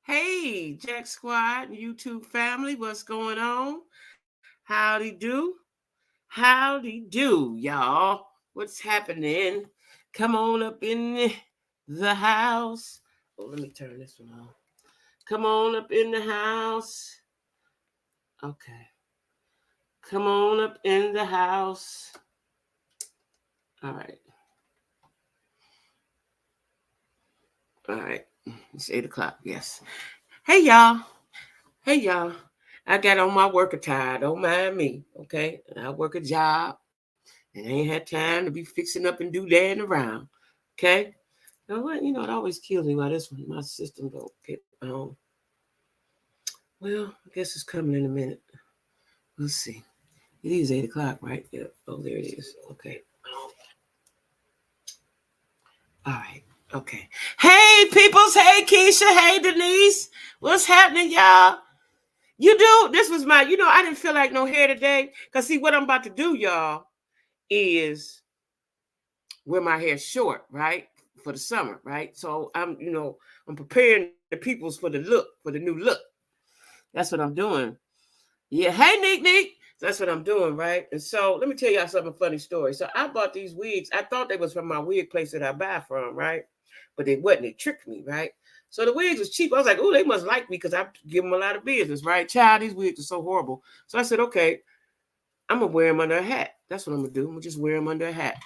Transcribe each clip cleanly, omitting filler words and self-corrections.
Hey, Jack Squad, YouTube family, what's going on? Howdy do? Howdy do, y'all. What's happening? Come on up in the house. Oh, let me turn this one on. Come on up in the house. Okay. Come on up in the house. All right. All right. It's 8 o'clock. Yes. Hey, y'all. Hey, y'all. I got on my work attire. Don't mind me. Okay. I work a job. And I ain't had time to be fixing up and do that and around. Okay? Now what? It always kills me why this one, my system don't get on. Well, I guess it's coming in a minute. We'll see. It is 8 o'clock, right? Yeah. Oh, there it is. Okay. All right. Okay. Hey, peoples. Hey, Keisha. Hey, Denise. What's happening, y'all? You do? This was I didn't feel like no hair today. Because, see, what I'm about to do, y'all, is wear my hair short, right? For the summer, right? So I'm preparing the peoples for the look, for the new look. That's what I'm doing. Yeah. Hey, Nick. That's what I'm doing, right? And so let me tell y'all something funny story. So I bought these wigs. I thought they was from my wig place that I buy from, right? But they wasn't. They tricked me, right? So the wigs was cheap. I was like, oh, they must like me because I give them a lot of business, right? Child, these wigs are so horrible. So I said, okay, I'm gonna wear them under a hat. That's what I'm gonna do. I'm gonna just wear them under a hat.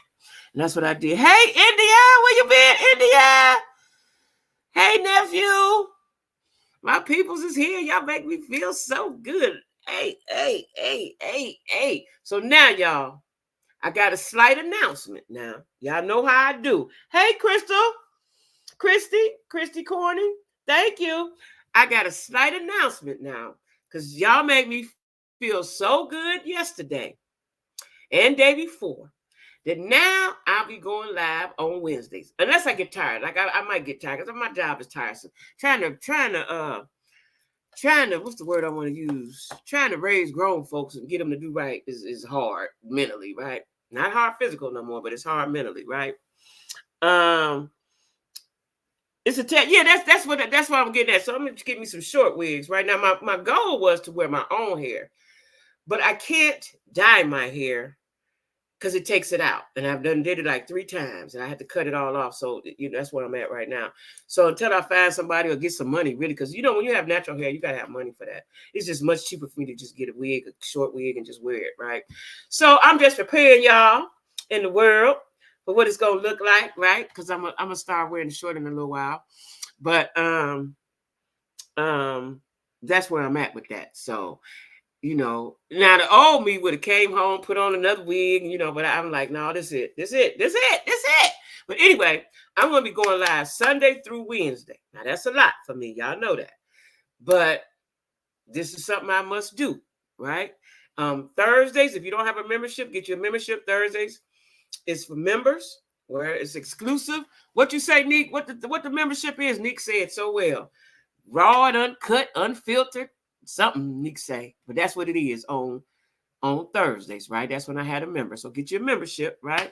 And that's what I did. Hey, India, where you been, India? Hey, nephew. My peoples is here. Y'all make me feel so good. Hey. So now, y'all, I got a slight announcement now. Y'all know how I do. Hey, Christy Corny. Thank you. I got a slight announcement now because y'all made me feel so good yesterday and day before that now I'll be going live on Wednesdays. Unless I get tired. Like I might get tired because my job is tiresome. Trying to what's the word I want to use? Trying to raise grown folks and get them to do right is hard mentally, right? Not hard physical no more, but it's hard mentally, right? Um it's yeah, that's what I'm getting at. So I'm gonna get me some short wigs right now. My goal was to wear my own hair, but I can't dye my hair because it takes it out. And I've did it like 3 times and I had to cut it all off. So, that's where I'm at right now. So until I find somebody or get some money, really, because, when you have natural hair, you got to have money for that. It's just much cheaper for me to just get a short wig and just wear it, right? So I'm just preparing y'all in the world for what it's going to look like, right? Because I'm going to start wearing the short in a little while. But that's where I'm at with that. So, now the old me would have came home, put on another wig, but I'm like, no, this it. But anyway, I'm going to be going live Sunday through Wednesday. Now, that's a lot for me. Y'all know that. But this is something I must do, right? Thursdays, if you don't have a membership, get your membership. Thursdays is for members, where it's exclusive. What you say, Nick? What the membership is? Nick said so well. Raw and uncut, unfiltered. Something Nick say, but that's what it is on Thursdays, right? That's when I had a member. So get your membership, right?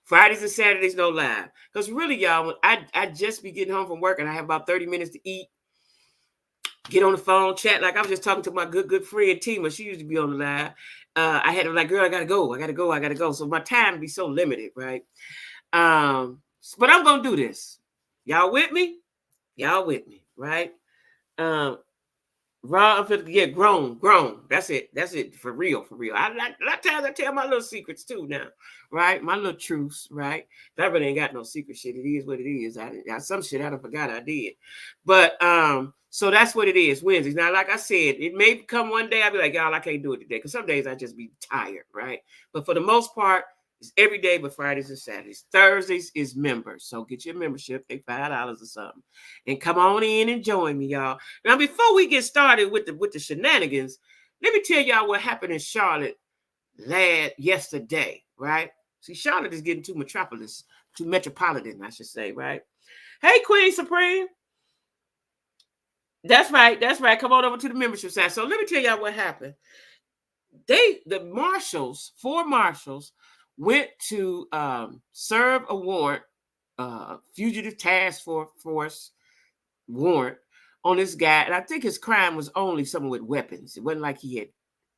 Fridays and Saturdays no live, because really, y'all, when I just be getting home from work and I have about 30 minutes to eat, get on the phone, chat. Like I was just talking to my good friend Tima. She used to be on the live. I had to like, girl, I gotta go. So my time be so limited, right? But I'm gonna do this. Y'all with me? Right? Raw, yeah, grown. That's it. For real. A lot of times I tell my little secrets too now, right? My little truths, right? That really ain't got no secret shit. It is what it is. I some shit I don't forgot I did. But so that's what it is, Wednesdays. Now, like I said, it may come one day I'll be like, y'all, I can't do it today. Because some days I just be tired, right? But for the most part, it's every day but Fridays and Saturdays. Thursdays is members. So get your membership. They $5 or something. And come on in and join me, y'all. Now, before we get started with the shenanigans, let me tell y'all what happened in Charlotte yesterday, right? See, Charlotte is getting too metropolitan, I should say, right? Hey, Queen Supreme. That's right. Come on over to the membership side. So let me tell y'all what happened. Four marshals, went to serve a warrant, fugitive task force warrant on this guy, and I think his crime was only someone with weapons. It wasn't like he had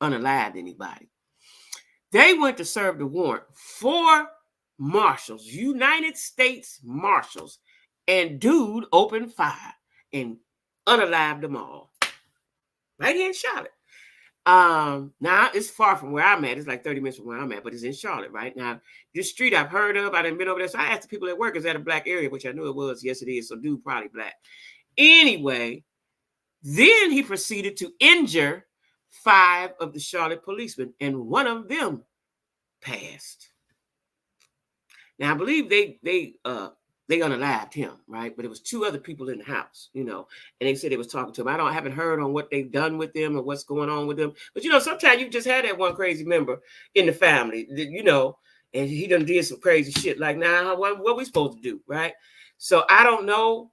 unalived anybody. They went to serve the warrant. 4 marshals, United States Marshals, and dude opened fire and unalived them all. Right here in Charlotte. Now it's far from where I'm at. It's like 30 minutes from where I'm at, but it's in Charlotte right now. This street I've heard of. I done been over there. So I asked the people at work, is that a black area? Which I knew it was. Yes, it is. So dude probably black. Anyway, then he proceeded to injure 5 of the Charlotte policemen, and one of them passed. Now I believe they unalived him, right? But it was 2 other people in the house, and they said they was talking to him. I haven't heard on what they've done with them or what's going on with them. But sometimes you just had that one crazy member in the family, and he done did some crazy shit. Like, now, what we supposed to do, right? So I don't know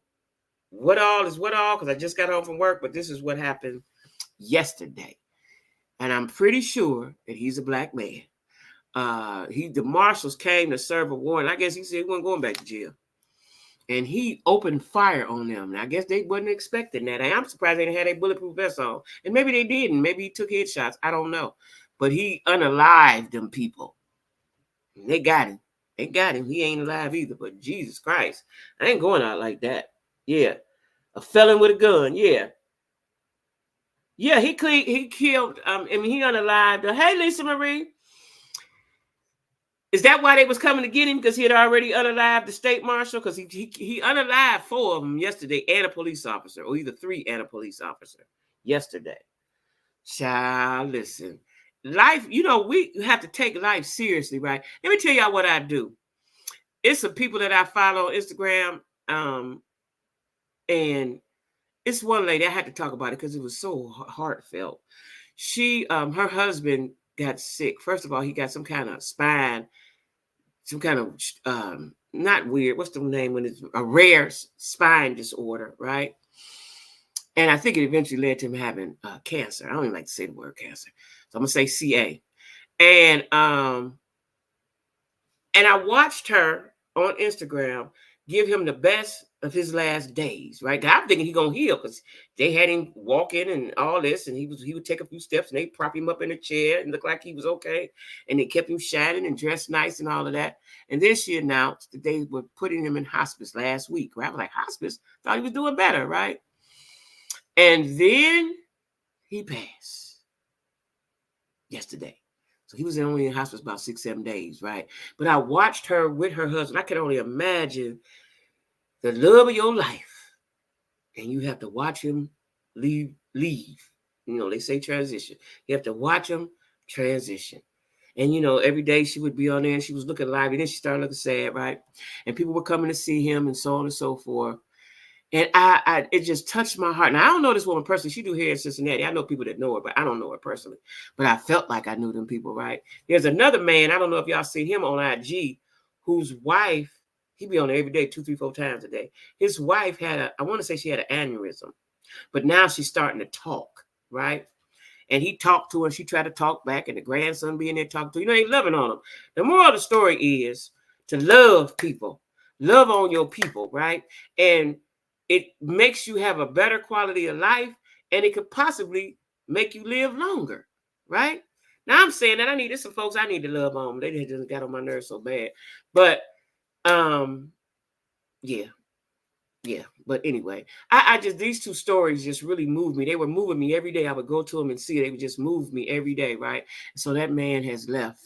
what all is what all, because I just got home from work, but this is what happened yesterday. And I'm pretty sure that he's a black man. The marshals came to serve a warrant. I guess he said he wasn't going back to jail. And he opened fire on them. And I guess they wasn't expecting that. I'm surprised they didn't have their bulletproof vests on. And maybe they didn't. Maybe he took headshots. I don't know. But he unalived them people. And they got him. They got him. He ain't alive either. But Jesus Christ, I ain't going out like that. Yeah. A felon with a gun. Yeah. Yeah, he killed, he unalived. Hey, Lisa Marie. Is that why they was coming to get him? Because he had already unalived the state marshal? Because he unalived 4 of them yesterday and a police officer, or either 3 and a police officer yesterday. Child, listen. Life, we have to take life seriously, right? Let me tell y'all what I do. It's some people that I follow on Instagram, and it's one lady, I had to talk about it because it was so heartfelt. She, her husband got sick. First of all, he got some kind of spine, some kind of, not weird, what's the name when it's a rare spine disorder, right? And I think it eventually led to him having cancer. I don't even like to say the word cancer. So I'm going to say CA. And I watched her on Instagram give him the best of his last days, right? I'm thinking he's going to heal because they had him walk in and all this, and he would take a few steps and they prop him up in a chair and look like he was okay. And they kept him shining and dressed nice and all of that. And then she announced that they were putting him in hospice last week, right? I was like, hospice? Thought he was doing better, right? And then he passed yesterday. So he was only in hospice about 6-7 days, right? But I watched her with her husband. I can only imagine the love of your life. And you have to watch him leave. They say transition. You have to watch him transition. And, every day she would be on there and she was looking lively. Then she started looking sad, right? And people were coming to see him and so on and so forth. And it just touched my heart. Now, I don't know this woman personally. She do hair in Cincinnati. I know people that know her, but I don't know her personally. But I felt like I knew them people, right? There's another man, I don't know if y'all seen him on IG, whose wife, he be on there every day, 2, 3, 4 times a day. His wife I want to say she had an aneurysm. But now she's starting to talk, right? And he talked to her. She tried to talk back, and the grandson being there talking to her. They loving on him. The moral of the story is to love people. Love on your people, right? And it makes you have a better quality of life, and it could possibly make you live longer, right? Now I'm saying that there's some folks I need to love on. They just got on my nerves so bad. But yeah. But anyway, these 2 stories just really moved me. They were moving me every day. I would go to them and see it. They would just move me every day, right? So that man has left,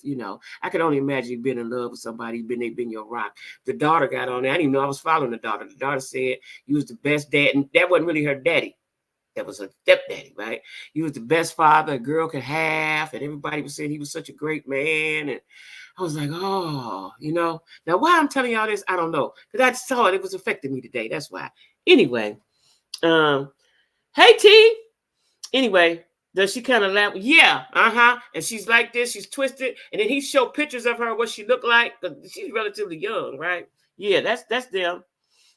I could only imagine you've been in love with somebody, they've been your rock. The daughter got on there. I didn't even know I was following the daughter. The daughter said you was the best dad. And that wasn't really her daddy. That was her stepdaddy, right? He was the best father a girl could have. And everybody was saying he was such a great man. And I was like, oh, Now, why I'm telling y'all this, I don't know. Because I saw it. It was affecting me today. That's why. Anyway, hey, T. Anyway, does she kind of laugh? Yeah, And she's like this. She's twisted. And then he showed pictures of her, what she looked like. Because she's relatively young, right? Yeah, that's them.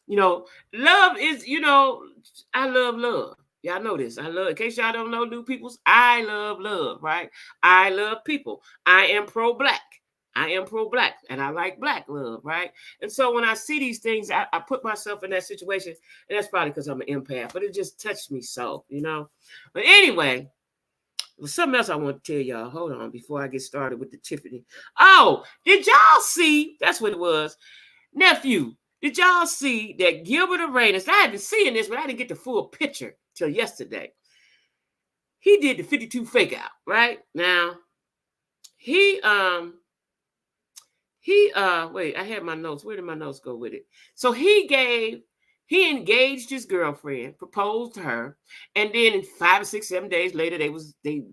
Love is, I love love. Y'all know this. I love, in case y'all don't know new peoples, I love love, right? I love people. I am pro-black. I am pro-black and I like black love, right? And so when I see these things, I put myself in that situation, and that's probably because I'm an empath, but it just touched me so, you know. But anyway, there's something else I want to tell y'all. Hold on before I get started with the Tiffany. Oh, did y'all see? That's what it was. Nephew, did y'all see that Gilbert Arenas? I had been seeing this, but I didn't get the full picture till yesterday. He did the 52 fake out, right? Now, he wait, I had my notes. Where did my notes go with it? So he engaged his girlfriend, proposed to her, and then in 5 or 6, 7 days later, the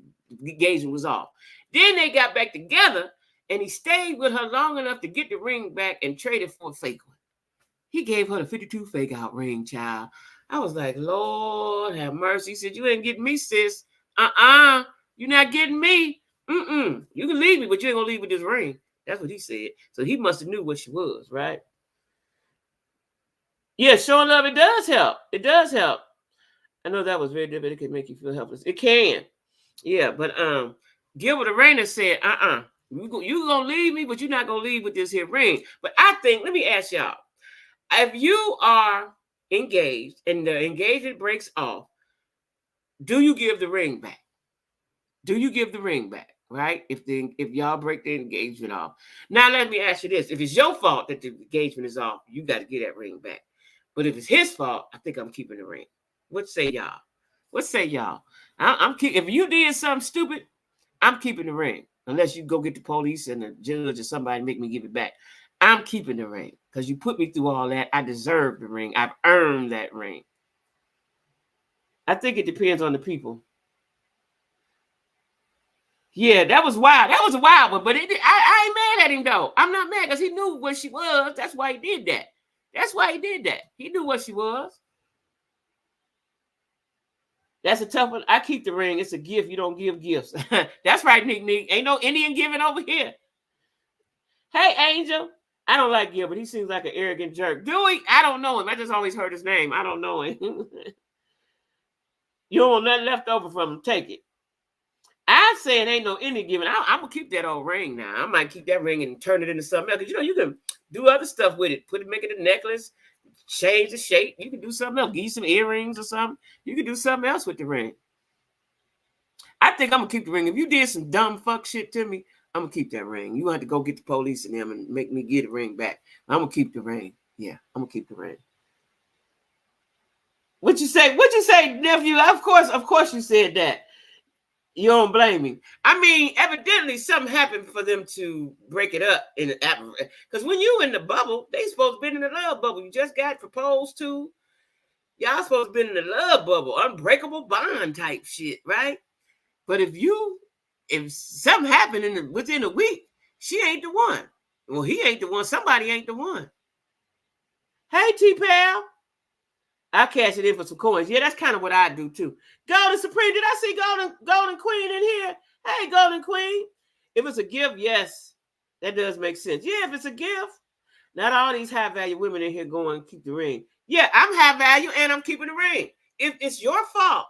engagement was off. Then they got back together, and he stayed with her long enough to get the ring back and traded for a fake one. He gave her the 52 fake out ring, child. I was like, Lord have mercy. He said, you ain't getting me, sis. You're not getting me. You can leave me, but you ain't gonna leave with this ring. That's what he said. So he must have knew what she was, right? Yeah, showing love, it does help. It does help. I know that was very difficult. It can make you feel helpless. It can. Yeah, but Gilbert Arenas said, you gonna leave me, but you're not gonna leave with this here ring. But I think, let me ask y'all, if you are engaged and the engagement breaks off, do you give the ring back? Do you give the ring back? Right? If y'all break the engagement off. Now let me ask you this. If it's your fault that the engagement is off, you got to get that ring back. But if it's his fault, I think I'm keeping the ring. What say y'all? What say y'all? If you did something stupid, I'm keeping the ring. Unless you go get the police and the judge or somebody make me give it back. I'm keeping the ring. Because you put me through all that. I deserve the ring. I've earned that ring. I think it depends on the people. Yeah, that was wild. That was a wild one, but I ain't mad at him, though. I'm not mad because he knew what she was. That's why he did that. That's why he did that. He knew what she was. That's a tough one. I keep the ring. It's a gift. You don't give gifts. That's right, Nick. Ain't no Indian giving over here. Hey, Angel. I don't like Gilbert. He seems like an arrogant jerk. Do he? I don't know him. I just always heard his name. I don't know him. You don't want nothing left over from him. Take it. I said ain't no Indian giving. I'm gonna keep that old ring now. I might keep that ring and turn it into something else. Because you can do other stuff with it. Make it a necklace, change the shape. You can do something else. Give you some earrings or something. You can do something else with the ring. I think I'm gonna keep the ring. If you did some dumb fuck shit to me, I'm gonna keep that ring. You have to go get the police and them and make me get the ring back. I'm gonna keep the ring. Yeah, I'm gonna keep the ring. What you say? What you say, nephew? Of course you said that. You don't blame me. I mean, evidently something happened for them to break it up in the because when you in the bubble, they supposed to be in the love bubble. You just got proposed to. Y'all supposed to be in the love bubble, unbreakable bond type shit, right? But if something happened within a week, she ain't the one. Well, he ain't the one. Somebody ain't the one. Hey, T-Pal. I'll cash it in for some coins. Yeah, that's kind of what I do too. Golden Supreme, did I see Golden Queen in here? Hey, Golden Queen. If it's a gift, yes, that does make sense. Yeah, if it's a gift, not all these high value women in here going keep the ring. Yeah, I'm high value and I'm keeping the ring. If it's your fault,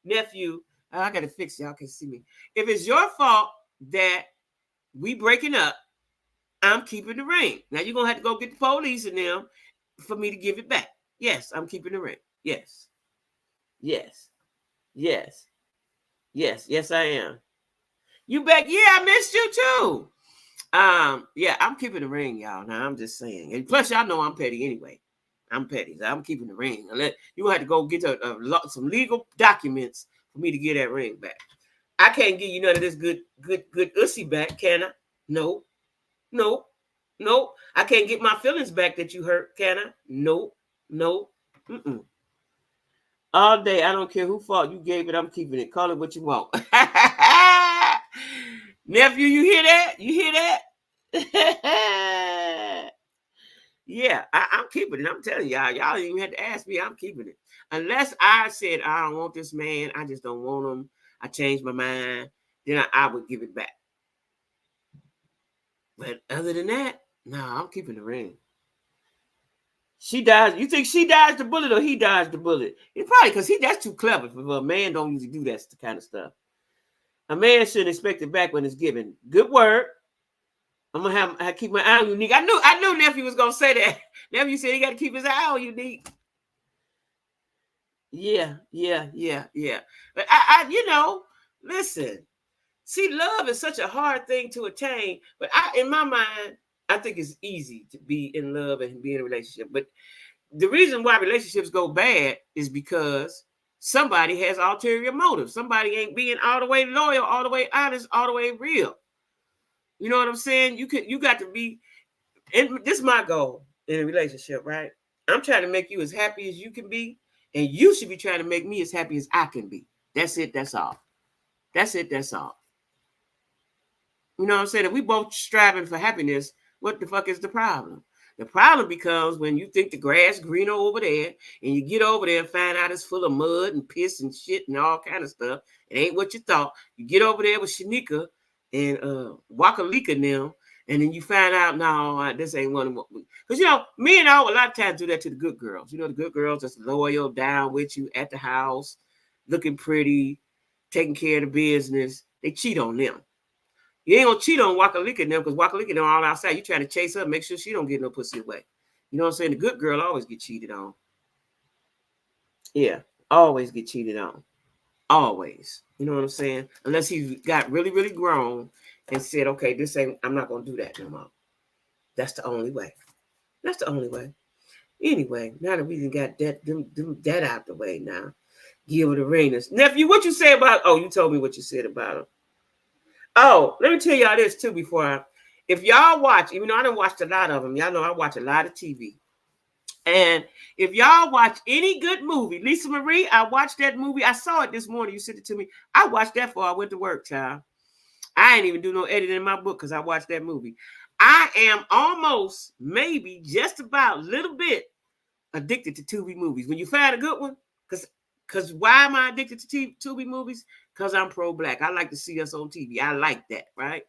nephew, I got to fix y'all can see me. If it's your fault that we breaking up, I'm keeping the ring. Now you're going to have to go get the police and them for me to give it back. Yes, I'm keeping the ring. Yes. Yes. Yes. Yes. Yes, I am. You back? Yeah, I missed you too. Yeah, I'm keeping the ring, y'all. Now I'm just saying. And plus, y'all know I'm petty anyway. I'm petty. So I'm keeping the ring. You have to go get some legal documents for me to get that ring back. I can't give you none of this good ussy back, can I? No. I can't get my feelings back that you hurt, can I? No. All day, I don't care who fault you gave it. I'm keeping it. Call it what you want. Nephew, you hear that? You hear that? Yeah, I'm keeping it. I'm telling y'all. Y'all didn't even have to ask me. I'm keeping it. Unless I said I don't want this man. I just don't want him. I changed my mind. Then I would give it back. But other than that, no, I'm keeping the ring. She dies. You think she dodged the bullet or he dodged the bullet? It's probably because that's too clever. For a man don't usually do that kind of stuff. A man shouldn't expect it back when it's given. Good word. I'm gonna have keep my eye on Unique. I knew nephew was gonna say that. Nephew said he got to keep his eye on Unique. Yeah. But listen. See, love is such a hard thing to attain. But in my mind, I think it's easy to be in love and be in a relationship. But the reason why relationships go bad is because somebody has ulterior motives. Somebody ain't being all the way loyal, all the way honest, all the way real. You know what I'm saying? You got to be, and this is my goal in a relationship, right? I'm trying to make you as happy as you can be, and you should be trying to make me as happy as I can be. That's it, that's all. That's it, that's all. You know what I'm saying? If we both striving for happiness, what the fuck is the problem? The problem becomes when you think the grass greener over there, and you get over there and find out it's full of mud and piss and shit and all kind of stuff. It ain't what you thought. You get over there with Shanika and Wakalika now, and then you find out, no, this ain't one of what we. Because, me and I a lot of times do that to the good girls. The good girls that's loyal, down with you at the house, looking pretty, taking care of the business. They cheat on them. You ain't gonna cheat on Wakalika and them because Wakalika them all outside. You trying to chase her, make sure she don't get no pussy away. You know what I'm saying? The good girl always get cheated on. Yeah, always get cheated on. Always. You know what I'm saying? Unless he got really, really grown and said, okay, I'm not gonna do that no more. That's the only way. That's the only way. Anyway, now that we got that out the way now, give it a ring. Nephew, what you say about? Oh, you told me what you said about him. Oh, let me tell y'all this too if y'all watch, even though I done watched a lot of them, y'all know I watch a lot of TV. And if y'all watch any good movie, Lisa Marie, I watched that movie. I saw it this morning. You sent it to me. I watched that before I went to work, child. I ain't even do no editing in my book because I watched that movie. I am almost, maybe, just about, a little bit addicted to Tubi movies. When you find a good one, because why am I addicted to Tubi movies? Because I'm pro-black. I like to see us on TV. I like that, right?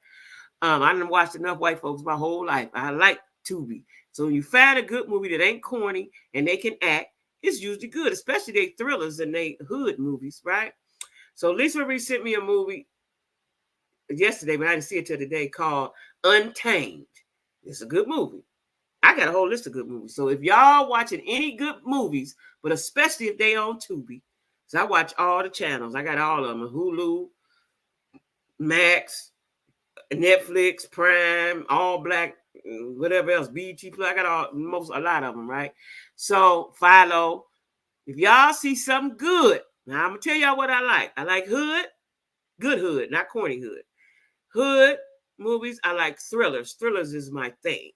I done watched enough white folks my whole life. I like Tubi. So when you find a good movie that ain't corny and they can act, it's usually good, especially they thrillers and they hood movies, right? So Lisa Marie sent me a movie yesterday, but I didn't see it till today, called Untamed. It's a good movie. I got a whole list of good movies. So if y'all watching any good movies, but especially if they on Tubi, so I watch all the channels. I got all of them: Hulu, Max, Netflix, Prime, All Black, whatever else, BET Plus. I got a lot of them, right? So Philo, if y'all see something good, now I'm gonna tell y'all what I like. I like hood, good hood, not corny hood. Hood movies. I like thrillers. Thrillers is my thing.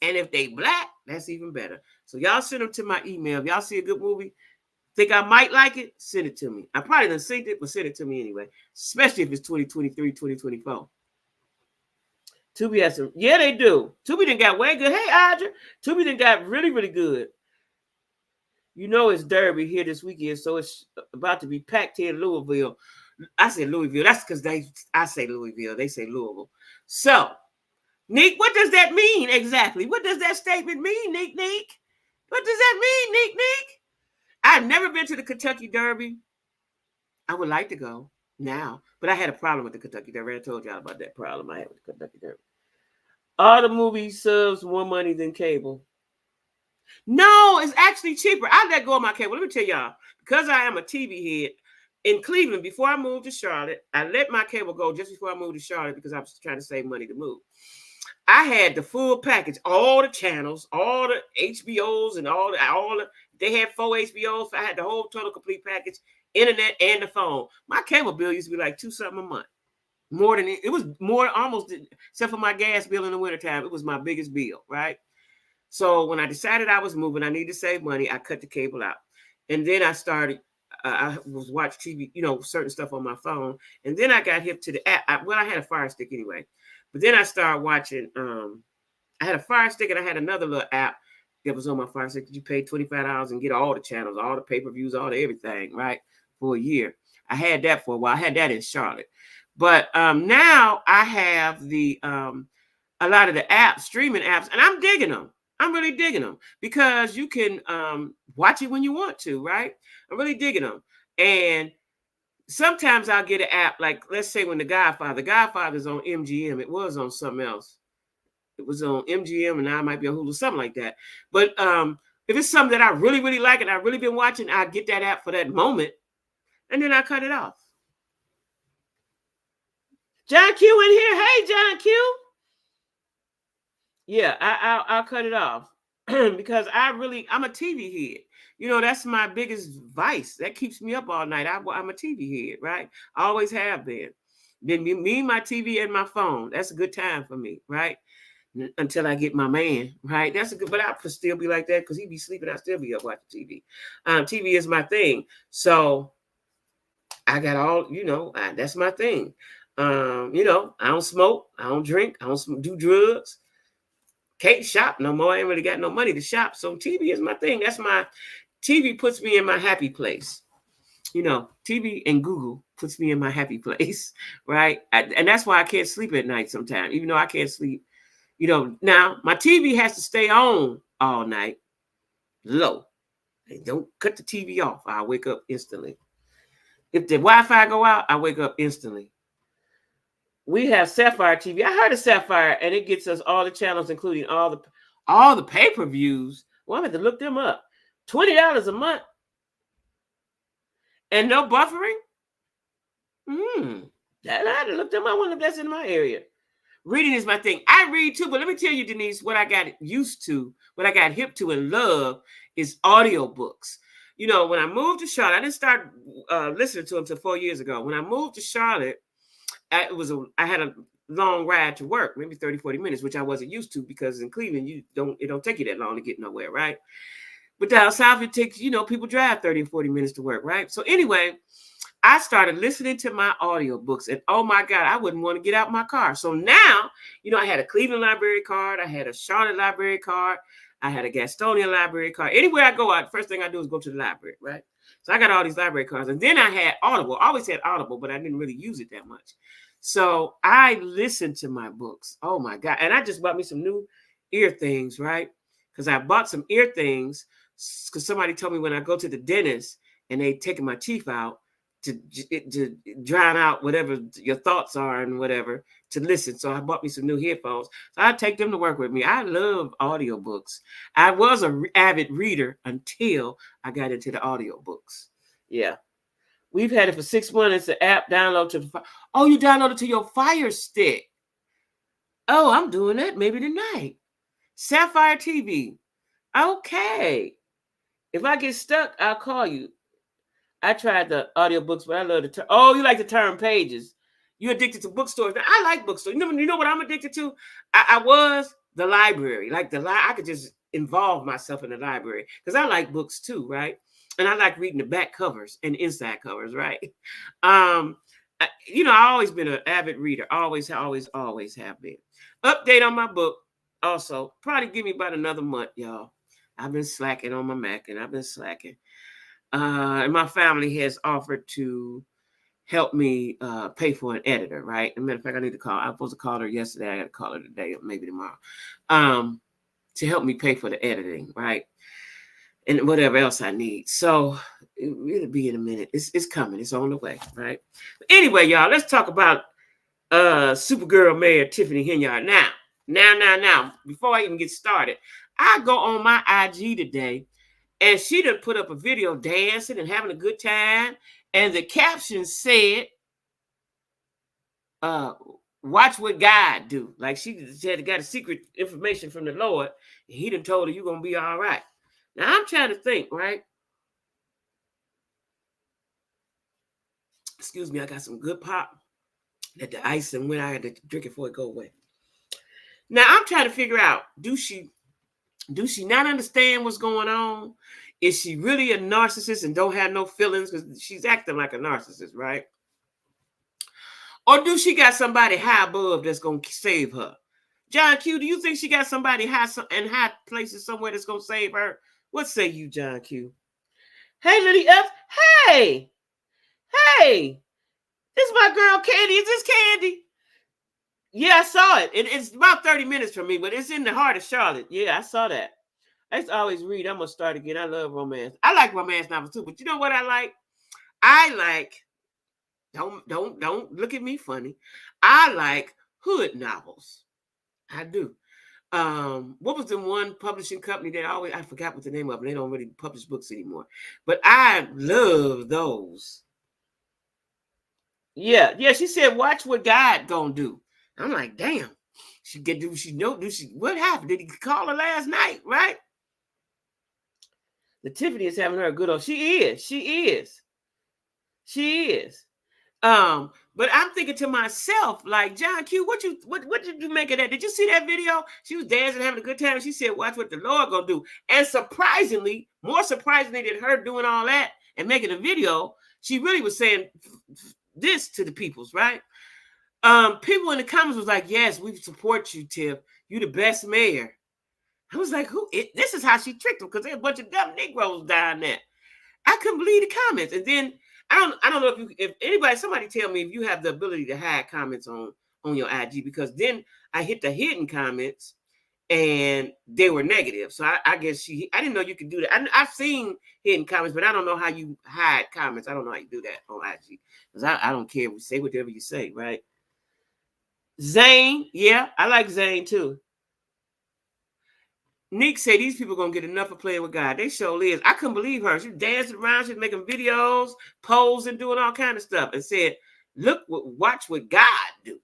And if they black, that's even better. So y'all send them to my email. If y'all see a good movie, think I might like it, send it to me. I probably done seen it, but send it to me anyway. Especially if it's 2023, 2024. Tubi has some, yeah, they do. Tubi done got way good. Hey, Audra. Tubi done got really, really good. It's Derby here this weekend, so it's about to be packed here in Louisville. I say Louisville. That's because I say Louisville. They say Louisville. So, Nick, what does that mean exactly? What does that statement mean, Nick? What does that mean, Nick? I've never been to the Kentucky Derby. I would like to go now, but I had a problem with the Kentucky Derby. I told y'all about that problem I had with the Kentucky Derby. All the movie subs more money than cable. No, it's actually cheaper. I let go of my cable. Let me tell y'all, because I am a TV head in Cleveland, before I moved to Charlotte, I let my cable go just before I moved to Charlotte because I was trying to save money to move. I had the full package, all the channels, all the HBOs and all the they had 4 HBOs. I had the whole total complete package, internet and the phone. My cable bill used to be like $2 something a month. More than it was more almost, except for my gas bill in the wintertime. It was my biggest bill, right? So when I decided I was moving, I needed to save money. I cut the cable out. And then I started, I was watching TV, certain stuff on my phone. And then I got hip to the app. I had a Fire Stick anyway. But then I started watching, I had a Fire Stick and I had another little app that was on my Fire Stick that you pay $25 and get all the channels, all the pay-per-views, all the everything, right? For a year. I had that for a while. I had that in Charlotte. But now I have a lot of the apps, streaming apps, and I'm digging them. I'm really digging them because you can watch it when you want to, right? I'm really digging them. And sometimes I'll get an app, like let's say when The Godfather's on MGM, it was on something else. It was on MGM, and now it might be on Hulu, something like that. But if it's something that I really, really like and I've really been watching, I get that app for that moment, and then I cut it off. John Q in here. Hey, John Q. Yeah, I'll cut it off because I'm a TV head. You know, that's my biggest vice. That keeps me up all night. I'm a TV head, right? I always have been. Then me, my TV, and my phone. That's a good time for me, right? Until I get my man, right? That's a good, but I could still be like that because he be sleeping. I still be up watching TV. TV is my thing. So I got all, that's my thing. I don't smoke. I don't drink. I don't do drugs. Can't shop no more. I ain't really got no money to shop. So TV is my thing. TV puts me in my happy place. TV and Google puts me in my happy place, right? And that's why I can't sleep at night sometimes, even though I can't sleep. Now my TV has to stay on all night, low. Don't cut the TV off. I'll wake up instantly. If the Wi-Fi go out, I wake up instantly. We have Sapphire TV. I heard of Sapphire, and it gets us all the channels, including all the pay-per-views. Well, I'm going to look them up. $20 a month. And no buffering? I had to look them up. I wonder if that's in my area. Reading is my thing. I read too, but let me tell you, Denise, what I got used to, what I got hip to and love is audiobooks. When I moved to Charlotte, I didn't start listening to them until 4 years ago. When I moved to Charlotte, I had a long ride to work, maybe 30, 40 minutes, which I wasn't used to because in Cleveland, it don't take you that long to get nowhere, right? But down south, it takes, people drive 30 and 40 minutes to work, right? So anyway, I started listening to my audiobooks, and oh my God, I wouldn't want to get out my car. So now, I had a Cleveland library card, I had a Charlotte library card, I had a Gastonia library card. Anywhere I go out, first thing I do is go to the library, right? So I got all these library cards. And then I had Audible. I always had Audible, but I didn't really use it that much. So I listened to my books. Oh my God. And I just bought me some new ear things, right? Because I bought some ear things because somebody told me when I go to the dentist and they taking my teeth out to drown out whatever your thoughts are and whatever to listen. So I bought me some new headphones. So I take them to work with me. I love audiobooks. I was an avid reader until I got into the audiobooks. Yeah. We've had it for 6 months. It's an app download to the you download it to your Fire Stick. Oh, I'm doing that maybe tonight. Sapphire TV. Okay. If I get stuck, I'll call you. I tried the audiobooks, but I love the you like to turn pages. You're addicted to bookstores. Now, I like bookstores. You know what I'm addicted to? I was the library. I could just involve myself in the library because I like books too, right? And I like reading the back covers and inside covers, right? I've always been an avid reader. Always have been. Update on my book. Also, probably give me about another month, y'all. I've been slacking on my Mac, and I've been slacking. And my family has offered to help me pay for an editor, right? As a matter of fact, I need to call. I was supposed to call her yesterday. I got to call her today or maybe tomorrow to help me pay for the editing, right? And whatever else I need. So it'll be in a minute. It's coming. It's on the way, right? But anyway, y'all, let's talk about Supergirl Mayor Tiffany Henyard. Now, before I even get started, I go on my IG today, and she done put up a video dancing and having a good time. And the caption said, watch what God do. Like she had got a secret information from the Lord, and he done told her you're going to be all right. Now, I'm trying to think, right? Excuse me, I got some good pop. Let the ice and when I had to drink it before it go away. Now, I'm trying to figure out, do she not understand what's going on? Is she really a narcissist and don't have no feelings? Because she's acting like a narcissist, right? Or do she got somebody high above that's going to save her? John Q, do you think she got somebody high places somewhere that's going to save her? What say you, John Q? Hey, Liddy F. Hey, this is my girl Candy. Is this Candy? Yeah, I saw it. It's about 30 minutes from me, but it's in the heart of Charlotte. Yeah, I saw that. I used to always read. I'm gonna start again. I love romance. I like romance novels too, but you know what I like? Don't look at me funny. I like hood novels. I do. What was the one publishing company that I forgot what the name of it. They don't really publish books anymore. But I love those. Yeah, yeah. She said, "Watch what God gonna do." I'm like, damn. She get do she know do she what happened? Did he call her last night? Right? The Tiffany is having her a good old. She is. She is. She is. But I'm thinking to myself, like, John Q, what did you make of that? Did you see that video? She was dancing, having a good time. She said, "Watch what the Lord gonna do." And surprisingly, more surprisingly than her doing all that and making a video, she really was saying this to the peoples, right? People in the comments was like, "Yes, we support you, Tiff. You the best mayor." I was like, this is how she tricked them because there's a bunch of dumb Negroes down there. I couldn't believe the comments. And then I don't know if anybody, somebody tell me if you have the ability to hide comments on your IG, because then I hit the hidden comments and they were negative. So I guess I didn't know you could do that. I've seen hidden comments, but I don't know how you hide comments. I don't know how you do that on IG because I don't care. We say whatever you say, right? Zane, yeah, I like Zane too. Nick said these people gonna get enough of playing with God. They sure is. I couldn't believe her. She was dancing around, she was making videos, posing, doing all kind of stuff, and said, watch what God do."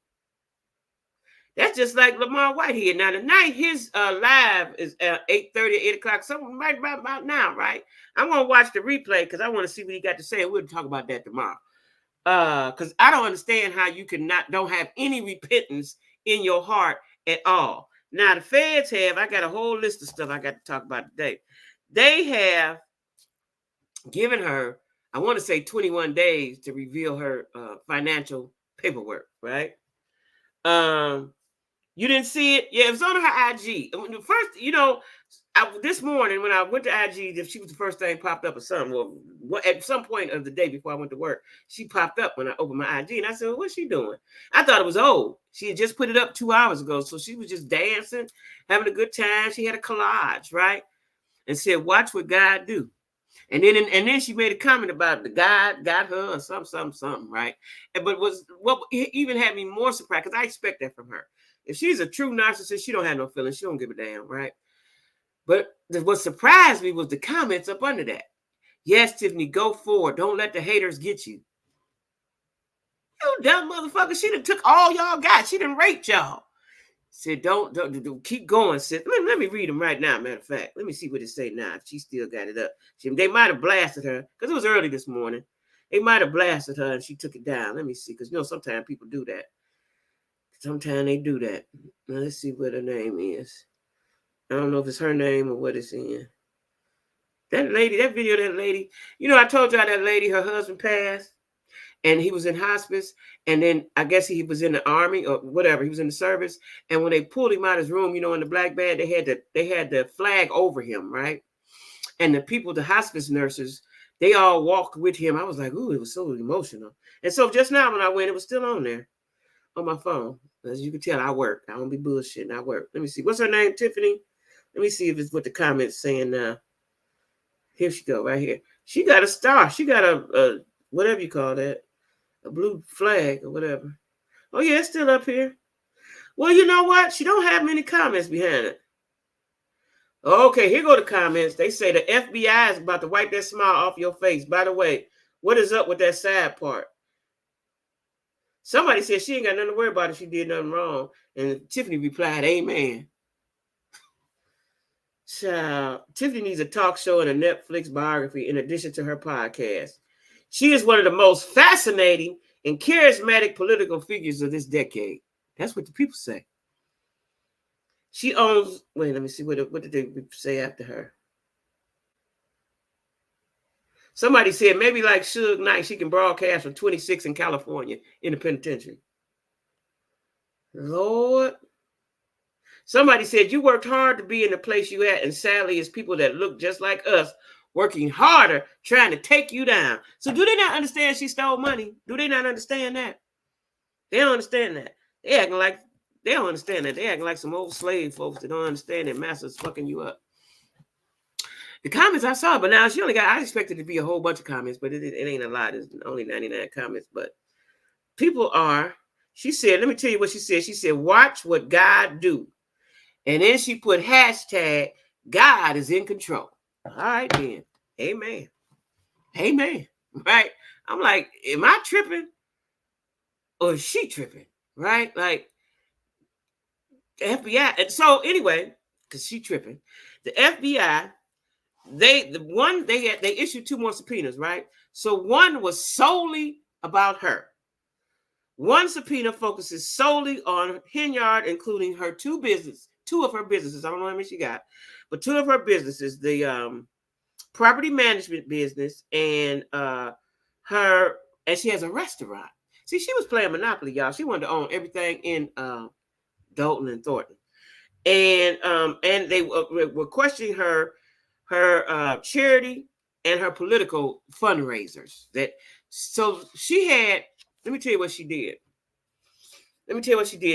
That's just like Lamar Whitehead. Now tonight his live is 8:30, 8 o'clock, something right about now, right? I'm gonna watch the replay because I want to see what he got to say, and we'll talk about that tomorrow. Because I don't understand how you don't have any repentance in your heart at all. Now the feds I got a whole list of stuff I got to talk about today. They have given her, I want to say 21 days to reveal her financial paperwork, right? You didn't see it? Yeah, it was on her IG. First, this morning when I went to IG, if she was the first thing popped up or something. Well, at some point of the day before I went to work, she popped up when I opened my IG, and I said, "Well, what's she doing?" I thought it was old. She had just put it up 2 hours ago, so she was just dancing, having a good time. She had a collage, right, and said, "Watch what God do." And then she made a comment about the God got her or something, right? But what even had me more surprised, because I expect that from her. If she's a true narcissist, she don't have no feelings. She don't give a damn, right? But what surprised me was the comments up under that. "Yes, Tiffany, go forward. Don't let the haters get you." You dumb motherfucker. She done took all y'all got. She done raped y'all. Said, don't keep going, sis. Let me read them right now, matter of fact. Let me see what it say now. If she still got it up. They might have blasted her, because it was early this morning. They might have blasted her and she took it down. Let me see, because sometimes people do that. Sometimes they do that. Now, let's see what her name is. I don't know if it's her name or what it's in. That video, that lady, I told y'all that lady, her husband passed and he was in hospice. And then I guess he was in the army or whatever. He was in the service. And when they pulled him out of his room, in the black band, they had the flag over him, right? And the people, the hospice nurses, they all walked with him. I was like, ooh, it was so emotional. And so just now when I went, it was still on there on my phone. As you can tell, I work. I don't be bullshitting. I work. Let me see. What's her name? Tiffany? Let me see if it's what the comments saying now. Here she go, right here. She got a star. She got a whatever you call that, a blue flag or whatever. Oh yeah, it's still up here. Well, you know what? She don't have many comments behind it. Okay, here go the comments. They say the FBI is about to wipe that smile off your face. By the way, what is up with that sad part? Somebody said she ain't got nothing to worry about if she did nothing wrong. And Tiffany replied, "Amen." Child, Tiffany needs a talk show and a Netflix biography in addition to her podcast. She is one of the most fascinating and charismatic political figures of this decade. That's what the people say. She owns, wait, let me see, what did they say after her? Somebody said maybe like Suge Knight, she can broadcast from 26 in California in the penitentiary. Lord. Somebody said you worked hard to be in the place you at, and sadly it's people that look just like us working harder trying to take you down. So do they not understand she stole money? Do they not understand that? They don't understand that. They don't understand that. They acting like some old slave folks that don't understand that master's fucking you up. The comments I saw, but now I expected it to be a whole bunch of comments, but it ain't a lot. It's only 99 comments, but people are, she said, let me tell you what she said. She said, watch what God do. And then she put hashtag God is in control. All right, then. Amen. Amen. Right? I'm like, am I tripping? Or is she tripping? Right? Like, the FBI. And so anyway, because she tripping, the FBI, they issued 2 more subpoenas, right? So one was solely about her. One subpoena focuses solely on Henyard, including her 2 of her businesses. I don't know how many she got, but 2 of her businesses, the property management business and and she has a restaurant. See, she was playing Monopoly, y'all. She wanted to own everything in Dolton and Thornton. And they were questioning her charity and her political fundraisers. So she had, let me tell you what she did.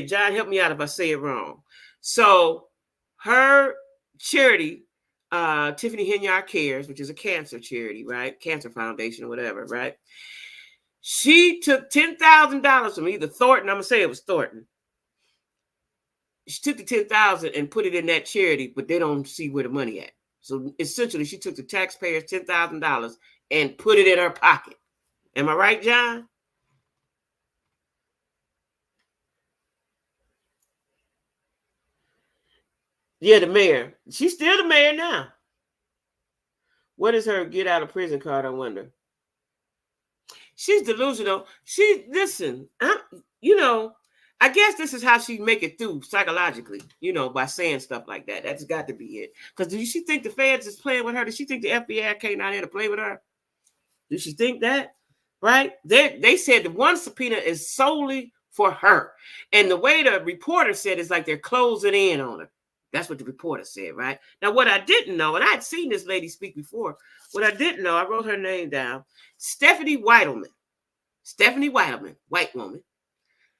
John, help me out if I say it wrong. So her charity, Tiffany Henyard Cares, which is a cancer charity, right? Cancer Foundation or whatever, right? She took $10,000 from either Thornton. I'm gonna say it was Thornton. She took the $10,000 and put it in that charity, but they don't see where the money at. So essentially, she took the taxpayers' $10,000 and put it in her pocket. Am I right, John? Yeah, the mayor. She's still the mayor now. What is her get out of prison card, I wonder? She's delusional. I guess this is how she make it through psychologically, by saying stuff like that. That's got to be it. Because does she think the feds is playing with her? Does she think the FBI came out here to play with her? Does she think that? Right? They said the one subpoena is solely for her. And the way the reporter said is like they're closing in on her. That's what the reporter said, right? Now, what I didn't know, and I had seen this lady speak before, what I didn't know, I wrote her name down, Stephanie White woman.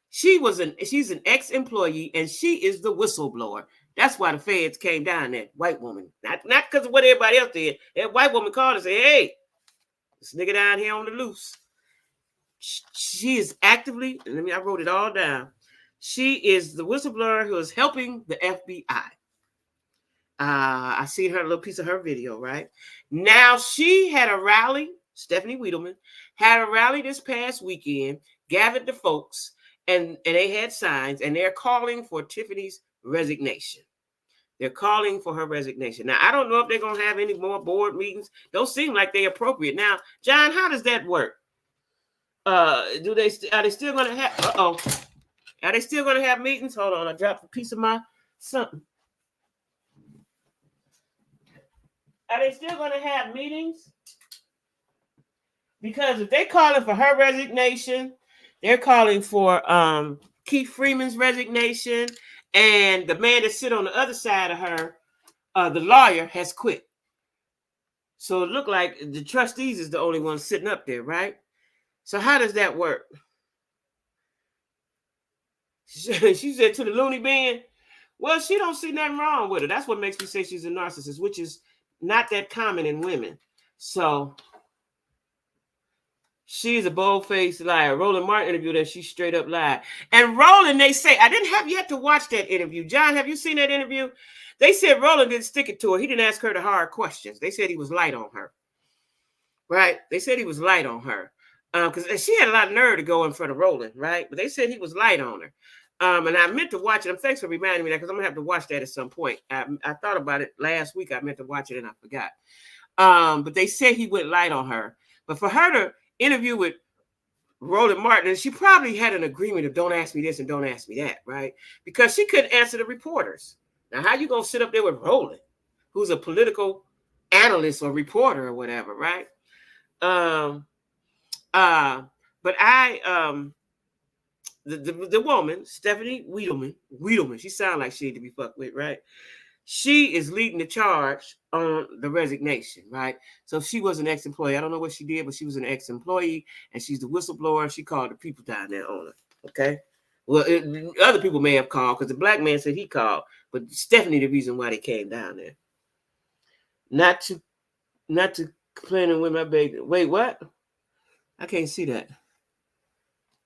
She's an ex-employee, and she is the whistleblower. That's why the feds came down there, white woman. Not because of what everybody else did. That white woman called and said, hey, this nigga down here on the loose. She is actively, I wrote it all down. She is the whistleblower who is helping the FBI. I seen her, a little piece of her video, right? Now, she had a rally, Stephanie Wiedemann, had a rally this past weekend, gathered the folks, and they had signs, and they're calling for Tiffany's resignation. They're calling for her resignation. Now, I don't know if they're going to have any more board meetings. Don't seem like they're appropriate. Now, John, how does that work? Are they still going to have, are they still going to have meetings? Hold on, I dropped a piece of my something. Are they still going to have meetings? Because if they're calling for her resignation, they're calling for Keith Freeman's resignation, and the man that sit on the other side of her, the lawyer, has quit. So it looked like the trustees is the only one sitting up there, right? So how does that work? She said to the loony bin, well, she don't see nothing wrong with her. That's what makes me say she's a narcissist, which is not that common in women. So she's a bold-faced liar. Roland Martin interviewed her. She straight up lied. And Roland, they say, I didn't have yet to watch that interview. John, have you seen that interview? They said Roland didn't stick it to her. He didn't ask her the hard questions. They said he was light on her. Right? They said he was light on her. Because she had a lot of nerve to go in front of Roland, right? But they said he was light on her. And I meant to watch it. Thanks for reminding me that, because I'm going to have to watch that at some point. I thought about it last week. I meant to watch it and I forgot. But they said he went light on her. But for her to interview with Roland Martin, she probably had an agreement of don't ask me this and don't ask me that, right? Because she couldn't answer the reporters. Now, how you going to sit up there with Roland, who's a political analyst or reporter or whatever, right? But the woman, Stephanie Wiedemann, she sounds like she need to be fucked with, right? She is leading the charge on the resignation, right? So she was an ex-employee. I don't know what she did, but she was an ex-employee, and she's the whistleblower. She called the people down there on her, okay? Well, other people may have called, because the black man said he called, but Stephanie the reason why they came down there. Not to complaining with my baby. Wait, what? I can't see that.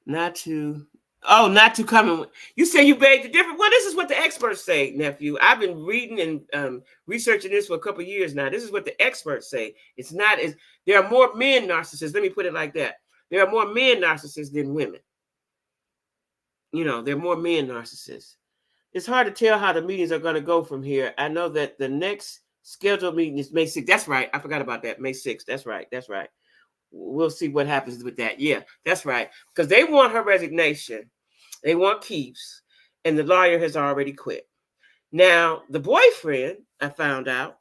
Not to Oh, not to come. You say you beg the difference. Well, this is what the experts say, nephew. I've been reading and researching this for a couple of years now. This is what the experts say. It's not as there are more men narcissists. Let me put it like that. There are more men narcissists than women. There are more men narcissists. It's hard to tell how the meetings are going to go from here. I know that the next scheduled meeting is May 6th. That's right. I forgot about that. May 6th. That's right. That's right. We'll see what happens with that. Yeah, that's right. Because they want her resignation. They want keeps. And the lawyer has already quit. Now, the boyfriend, I found out,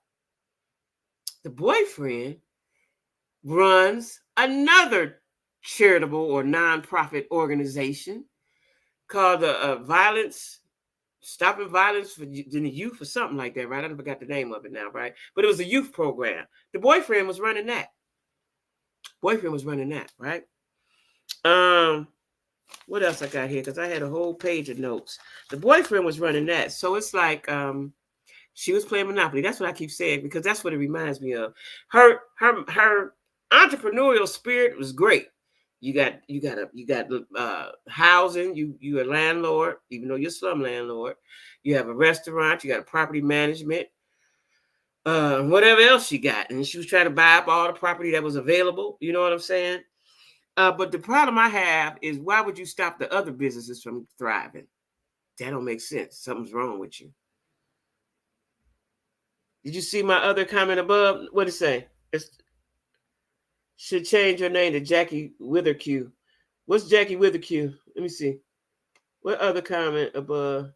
the boyfriend runs another charitable or nonprofit organization called the Stopping Violence in the Youth or something like that, right? I forgot the name of it now, right? But it was a youth program. The boyfriend was running that. Right? What else I got here? Because I had a whole page of notes. The boyfriend was running that. So it's like she was playing Monopoly. That's what I keep saying, because that's what it reminds me of. Her entrepreneurial spirit was great. You got housing. You're a landlord, even though you're a slum landlord. You have a restaurant. You got a property management. Whatever else she got, and she was trying to buy up all the property that was available. You know what I'm saying? But the problem I have is, why would you stop the other businesses from thriving? That don't make sense. Something's wrong with you. Did you see my other comment above? What did it say? Should change her name to Jackie Withercue. What's Jackie Withercue? Let me see. What other comment above?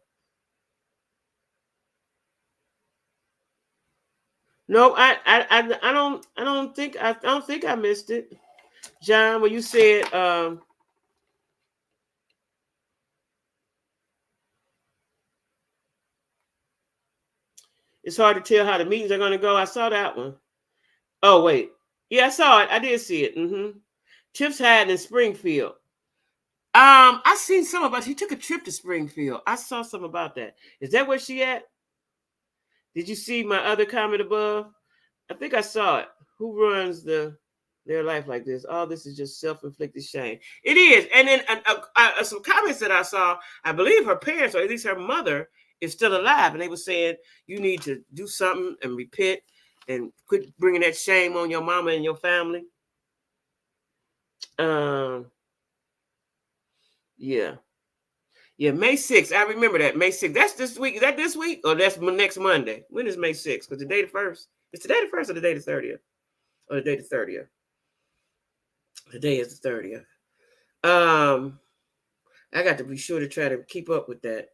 No, I don't think I missed it. John, when you said it's hard to tell how the meetings are going to go. I saw that one. Oh, wait. Yeah, I saw it. I did see it. Tiff's hiding in Springfield. I seen some about. He took a trip to Springfield. I saw something about that. Is that where she at? Did you see my other comment above? I think I saw it. Who runs their life like this? Oh, this is just self-inflicted shame. It is. And then some comments that I saw, I believe her parents, or at least her mother, is still alive. And they were saying, you need to do something and repent and quit bringing that shame on your mama and your family. Yeah. Yeah, May 6th. I remember that. May 6th. That's this week. Is that this week? Or that's next Monday? When is May 6th? Because the day the 1st. It's today the 1st or the day the 30th? Or the day the 30th? The day is the 30th. I got to be sure to try to keep up with that.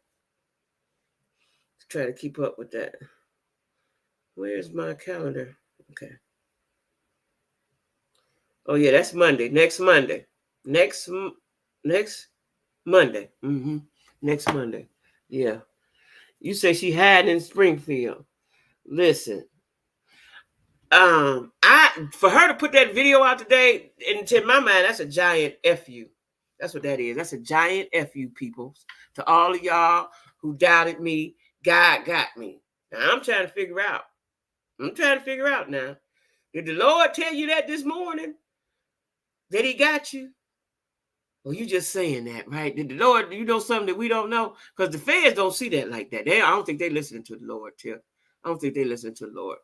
Where's my calendar? Okay. Oh, yeah, that's Monday. Next Monday. Next Monday. Next Monday. Yeah. You say she had in Springfield. Listen. For her to put that video out today, into my mind, that's a giant FU. That's what that is. That's a giant FU, people. To all of y'all who doubted me, God got me. Now I'm trying to figure out. Now. Did the Lord tell you that this morning? That he got you? Well, you just saying that, right? Did the Lord, something that we don't know? Because the feds don't see that like that. I don't think they're listening to the Lord, Tip. I don't think they listen to the Lord.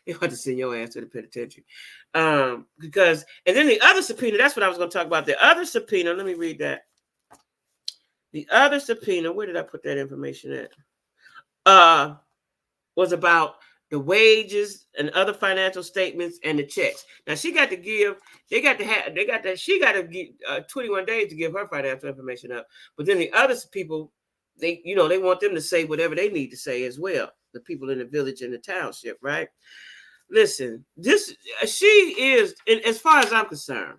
They want to send your ass to the penitentiary. And then the other subpoena, that's what I was going to talk about. The other subpoena, let me read that. The other subpoena, where did I put that information at? Was about the wages and other financial statements and the checks. Now she got to give, she got to give 21 days to give her financial information up. But then the other people, they want them to say whatever they need to say as well. The people in the village and the township, right? Listen, she is, as far as I'm concerned,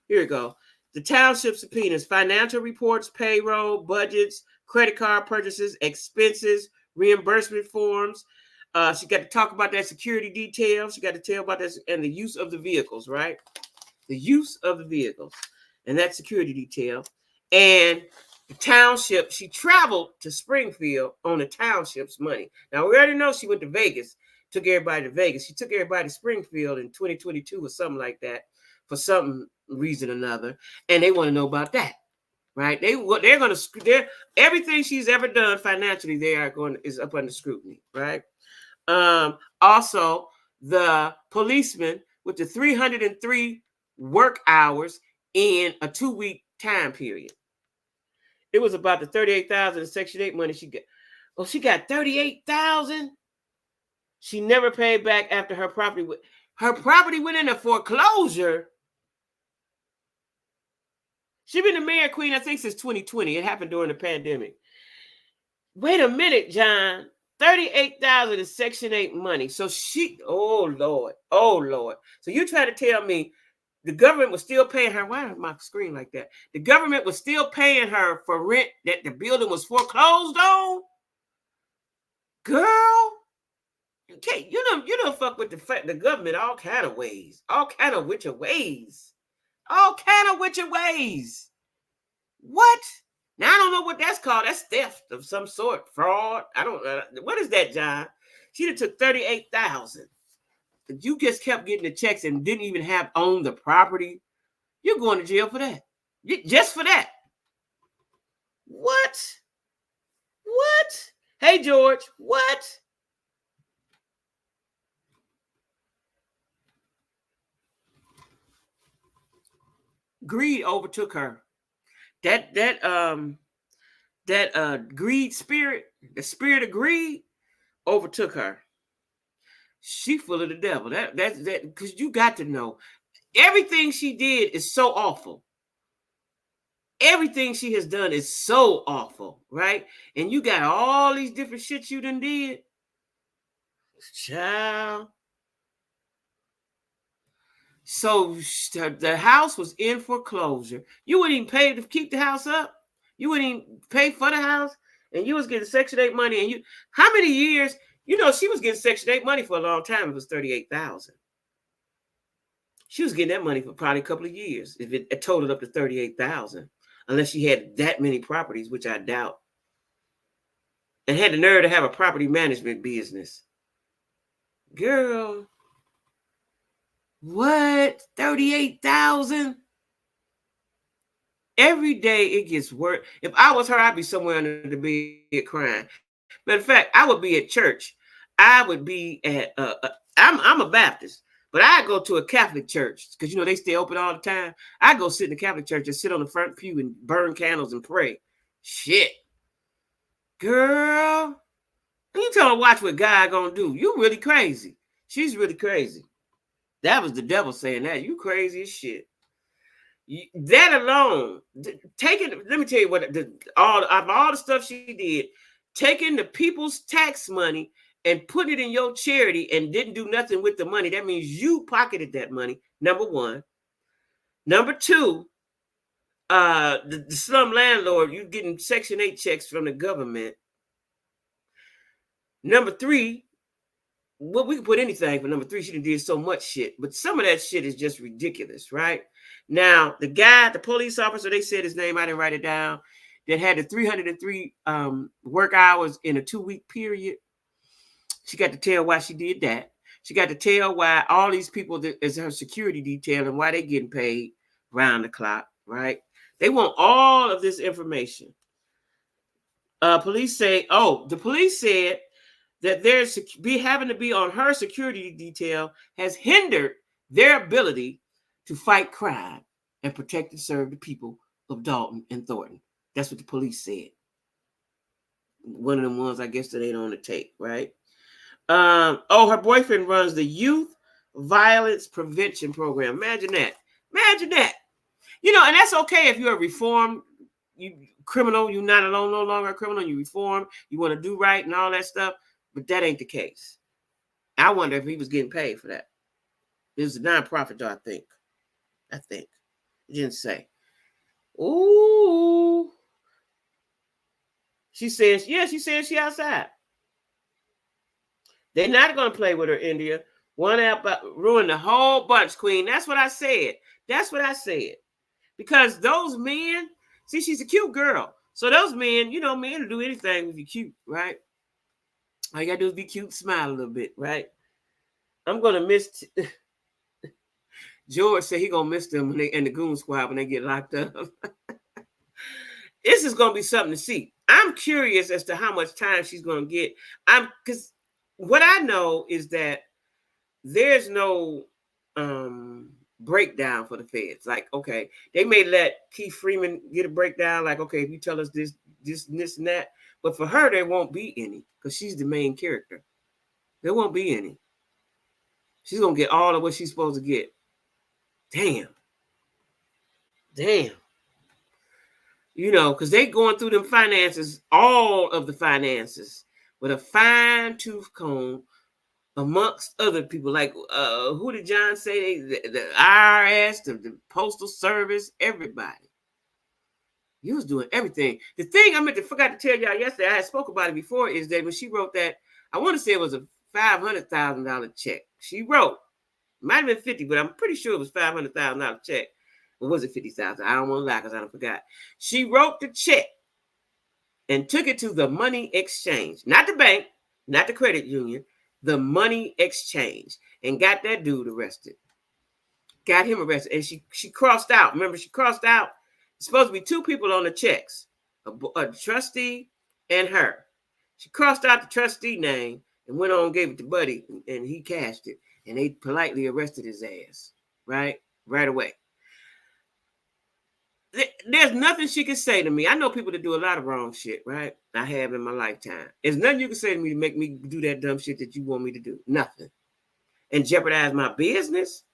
here we go. The township subpoenas financial reports, payroll, budgets, credit card purchases, expenses, reimbursement forms. She got to talk about that security detail. She got to tell about that and the use of the vehicles, right? The use of the vehicles and that security detail. And the township, she traveled to Springfield on the township's money. Now, we already know she went to Vegas, took everybody to Vegas. She took everybody to Springfield in 2022 or something like that for some reason or another. And they want to know about that. right? They're going to everything she's ever done financially. Is up under scrutiny, right? Also, the policeman with the 303 work hours in a 2-week time period. It was about the 38,000 Section 8 money she got. Oh, she got 38,000. She never paid back after her property. Her property went into foreclosure. She been the mayor queen, I think, since 2020. It happened during the pandemic. Wait a minute, John. 38,000 is Section 8 money. So oh Lord. So you try to tell me the government was still paying her? Why is my screen like that? The government was still paying her for rent that the building was foreclosed on? Girl, okay, you don't fuck with the government all kind of ways. All kind of witcher ways. What? Now, I don't know what that's called. That's theft of some sort, fraud. I don't know. What is that, John? She done took 38,000. You just kept getting the checks and didn't even own the property. You're going to jail for that. Just for that. What? Hey, George, what? Greed overtook her. That greed spirit, the spirit of greed, overtook her. She full of the devil. That because you got to know everything she did is so awful. Everything she has done is so awful, right? And you got all these different shit you done did. Child. So the house was in foreclosure. You wouldn't even pay to keep the house up. You wouldn't even pay for the house. And you was getting Section 8 money. And how many years? You know, she was getting Section 8 money for a long time. It was 38,000. She was getting that money for probably a couple of years. If it totaled up to 38,000. Unless she had that many properties, which I doubt. And had the nerve to have a property management business. Girl. What? 38,000? Every day it gets worse. If I was her, I'd be somewhere under the bed crying. Matter of fact, I would be at church. I would be at I'm a Baptist, but I go to a Catholic church because they stay open all the time. I go sit in the Catholic church and sit on the front pew and burn candles and pray. Shit. Girl. You tell her watch what God gonna do. You really crazy. She's really crazy. That was the devil saying that. You crazy as shit. That alone, let me tell you what, all the stuff she did, taking the people's tax money and putting it in your charity and didn't do nothing with the money. That means you pocketed that money, number one. Number two, the slum landlord, you getting Section 8 checks from the government. Number three, well, we can put anything for number three. She did so much shit, but some of that shit is just ridiculous, right? Now, the police officer, they said his name, I didn't write it down, that had the 303 work hours in a 2-week period. She got to tell why she did that. She got to tell why all these people that is her security detail and why they getting paid round the clock, right? They want all of this information. The police said that having to be on her security detail has hindered their ability to fight crime and protect and serve the people of Dolton and Thornton. That's what the police said. One of them ones, I guess, that ain't on the tape, right? Her boyfriend runs the Youth Violence Prevention Program. Imagine that. And that's okay if you're a reformed criminal. You're not alone, no longer a criminal. You reform. You want to do right and all that stuff. But that ain't the case. I wonder if he was getting paid for that. It was a nonprofit, though, I think. It didn't say. Ooh. She says she outside. They're not going to play with her, India. One app ruined the whole bunch, Queen. That's what I said. Because those men, see, she's a cute girl. So those men, men will do anything if you're cute, right? All you got to do is be cute and smile a little bit, right? I'm going to miss... George said he going to miss them in the goon squad when they get locked up. this is going to be something to see. I'm curious as to how much time she's going to get. Because what I know is that there's no breakdown for the feds. Like, okay, they may let Keith Freeman get a breakdown. Like, okay, if you tell us this, and that. But for her, there won't be any because she's the main character. There won't be any. She's going to get all of what she's supposed to get. Damn. You know, because they going through them finances, all of the finances, with a fine-tooth comb amongst other people. Like, who did John say? The IRS, the Postal Service, everybody. You was doing everything. The thing I forgot to tell y'all yesterday, I had spoke about it before, is that when she wrote that, I want to say it was a $500,000 check. She wrote, might have been 50, but I'm pretty sure it was $500,000 check. Or was it 50,000? I don't want to lie because I don't forgot. She wrote the check and took it to the money exchange, not the bank, not the credit union, the money exchange, and got that dude arrested. Got him arrested, and she crossed out. Remember, she crossed out. It's supposed to be two people on the checks, a trustee and her. She crossed out the trustee name and went on and gave it to Buddy, and he cashed it, and they politely arrested his ass, right away. There's nothing she can say to me. I know people that do a lot of wrong shit, right? I have in my lifetime. There's nothing you can say to me to make me do that dumb shit that you want me to do. Nothing. And jeopardize my business?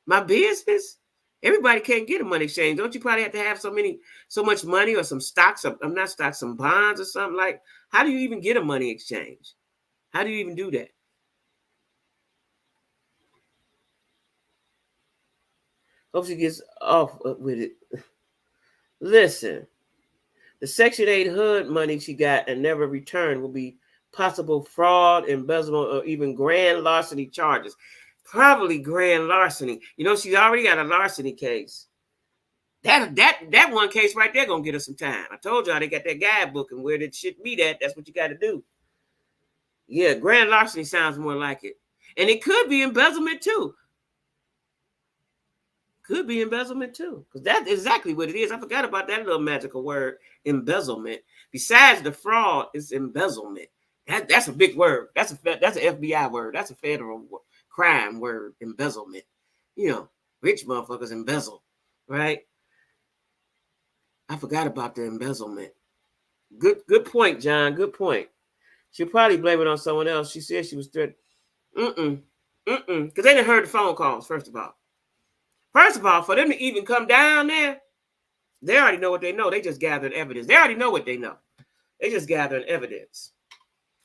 My business? Everybody can't get a money exchange. Don't you probably have to have so much money or some stocks? I'm not stocks, some bonds or something like. How do you even get a money exchange? How do you even do that? Hope she gets off with it. Listen, the Section 8 HUD money she got and never returned will be possible fraud, embezzlement, or even grand larceny charges. Probably grand larceny. You know, she's already got a larceny case. That one case right there gonna get her some time. I told y'all they got that guidebook and where that shit be at. That's what you got to do. Yeah, grand larceny sounds more like it. And it could be embezzlement too. Could be embezzlement too, because that's exactly what it is. I forgot about that little magical word, embezzlement. Besides the fraud, it's embezzlement. That's a big word. That's an FBI word. That's a federal crime word, embezzlement. You know, rich motherfuckers embezzle, right? I forgot about the embezzlement. Good point, John. Good point. She'll probably blame it on someone else. She said she was threatened. Because they didn't heard the phone calls, first of all. First of all, for them to even come down there, they already know what they know. They just gathered evidence. They already know what they know. They just gathered evidence.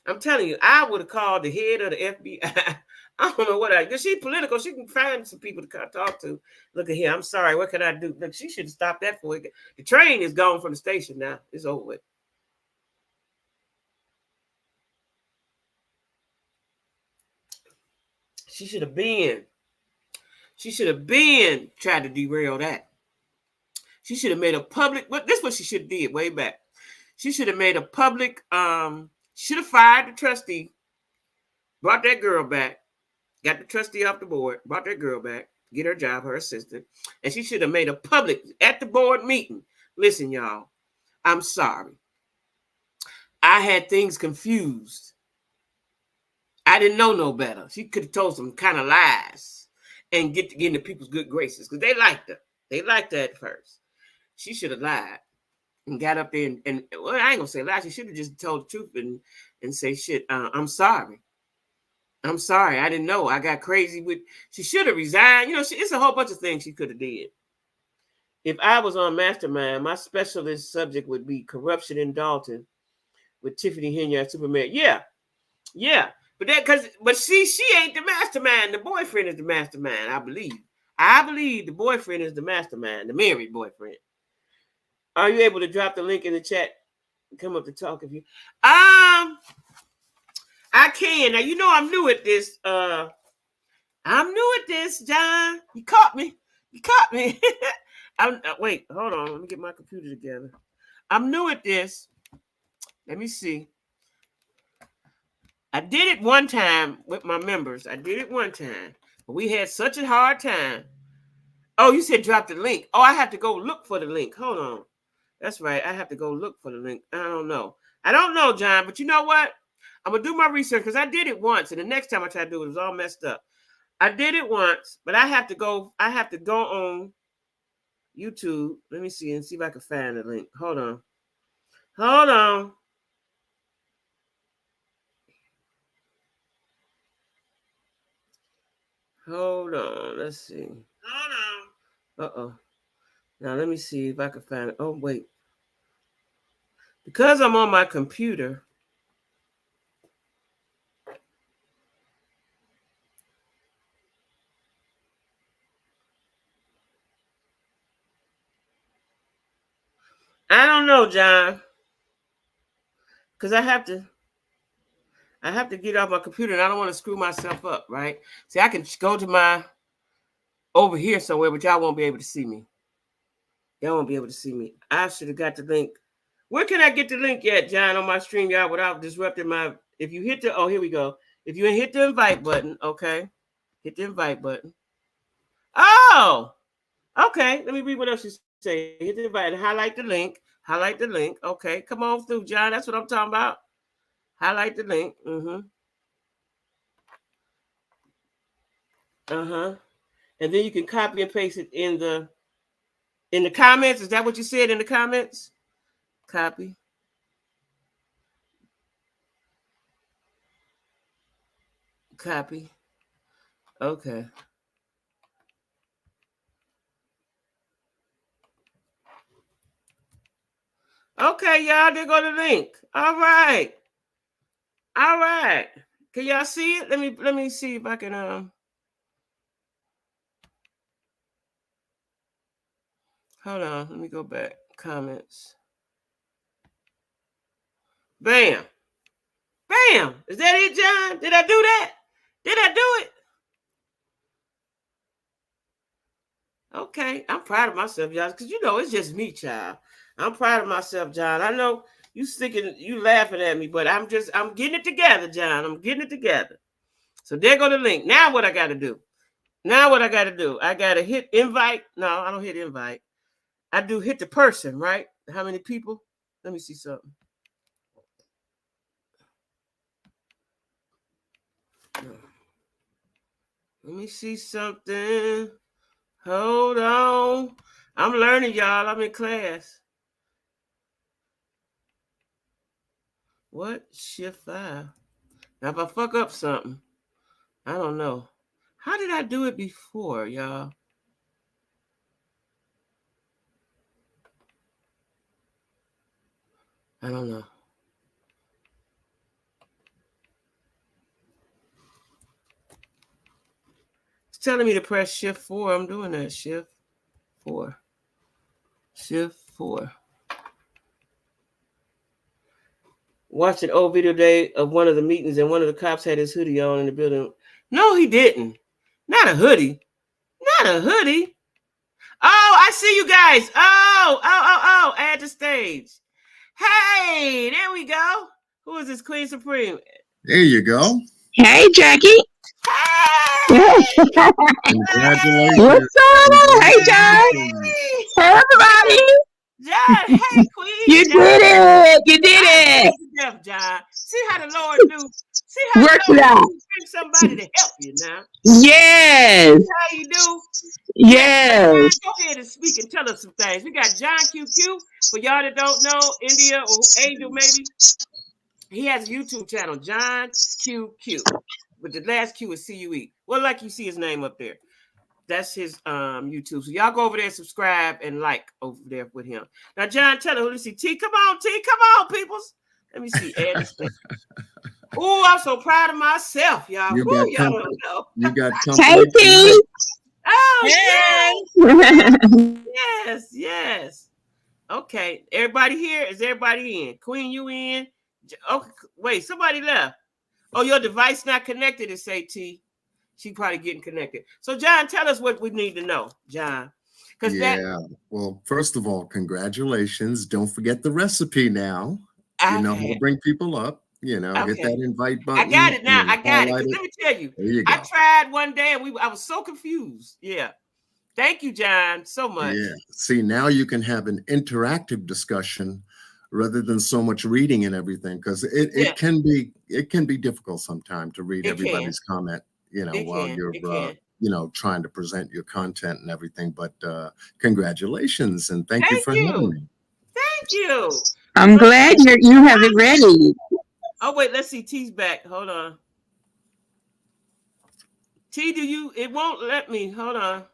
I'm telling you, I would have called the head of the FBI. I don't know what because she's political. She can find some people to talk to. Look at here. I'm sorry. What can I do? Look, she should have stopped that for it. The train is gone from the station now. It's over with. She should have been tried to derail that. She should have made a public, this is what she should have did way back. She should have made a public, should have fired the trustee, brought that girl back, got the trustee off the board, brought that girl back, get her job, her assistant, and she should have made a public, at the board meeting. Listen, y'all, I'm sorry. I had things confused. I didn't know no better. She could have told some kind of lies and get into people's good graces because they liked her. They liked her at first. She should have lied and got up there and well, I ain't gonna say lie. She should have just told the truth and say, shit, I'm sorry. I'm sorry. I didn't know. I got crazy with. She should have resigned. You know, it's a whole bunch of things she could have did. If I was on Mastermind, my specialist subject would be corruption in Dolton with Tiffany Henyard, Superman. Yeah. But she ain't the mastermind. The boyfriend is the mastermind, I believe. I believe the boyfriend is the mastermind, the married boyfriend. Are you able to drop the link in the chat? Come up to talk if you. I can. Now you know I'm new at this. I'm new at this, John. You caught me. Wait, hold on. Let me get my computer together. I'm new at this. Let me see. I did it one time with my members. But we had such a hard time. Oh, you said drop the link. Oh, I have to go look for the link. Hold on. That's right. I have to go look for the link. I don't know, John. But you know what? I'm gonna do my research because I did it once, and the next time I tried to do it, it was all messed up. I did it once, but I have to go. I have to go on YouTube. Let me see and see if I can find the link. Hold on. Hold on. Hold on. Let's see. Hold on. Uh-oh. Now let me see if I can find it. Oh, wait. Because I'm on my computer. I don't know, John. Because I have to get off my computer and I don't want to screw myself up, right? See, I can go to my over here somewhere, but y'all won't be able to see me. Y'all won't be able to see me. I should have got the link. Where can I get the link at, John, on my stream, y'all, without disrupting my... If you hit the... Oh, here we go. If you hit the invite button, okay. Hit the invite button. Oh! Okay, let me read what else you say. Hit the invite and highlight the link. Highlight the link. Okay, come on through, John. That's what I'm talking about. Highlight the link. And then you can copy and paste it in the comments. Is that what you said in the comments? Copy. Copy. Okay. Okay, y'all, there go the link. All right. All right. Can y'all see it? Let me see if I can hold on. Let me go back. Comments. Bam. Bam. Is that it, John? Did I do that? Did I do it? Okay. I'm proud of myself, y'all, because you know it's just me, child. I'm proud of myself, John. I know you laughing at me, but I'm getting it together, John. I'm getting it together. So there go the link. Now what I got to do? I got to hit invite. No, I don't hit invite. I do hit the person, right? How many people? Let me see something. Let me see something. Hold on. I'm learning, y'all. I'm in class. What? Shift 5. Now, if I fuck up something, I don't know. How did I do it before, y'all? I don't know. It's telling me to press Shift 4. I'm doing that. Shift 4. Shift 4. Watched an old video day of one of the meetings, and one of the cops had his hoodie on in the building. No, he didn't. Not a hoodie. Not a hoodie. Oh, I see you guys. Oh, add to stage. Hey, there we go. Who is this? Queen Supreme. There you go. Hey, Jackie. Hey! Congratulations. What's going on? Hey, John. Hey, everybody. John, hey, Queen. You John. did it. You did it. Enough, John. See how the Lord do. See how Work the it Lord out. bring somebody to help you now. Yes. See how you do? Yes. John, go ahead and speak and tell us some things. We got John QQ. For y'all that don't know, India or Angel maybe, he has a YouTube channel, John QQ. But the last Q is CUE. Well, like you see his name up there. That's his YouTube. So y'all go over there and subscribe and like over there with him. Now, John, tell her, let's see. T, come on, peoples. Let me see. Oh, I'm so proud of myself, y'all. You Ooh, got y'all don't know. You got Hey, company. Oh, Hey. yes. Okay, everybody here? Is everybody in? Queen, you in? Okay, wait, somebody left. Oh, your device not connected, it say T. She probably getting connected. So, John, tell us what we need to know, John. Well, first of all, congratulations. Don't forget the recipe now. You know how to bring people up. Hit that invite button. I got it now. I got it. Let Let me tell you. There you go. I tried one day and I was so confused. Yeah. Thank you, John, so much. Yeah. See, now you can have an interactive discussion rather than so much reading and everything, because it can be difficult sometimes to read everybody's comment, while you're trying to present your content and everything. But congratulations and thank you for having me. Thank you. I'm glad you have it ready. Oh wait, let's see. T's back. Hold on. T, it won't let me. Hold on.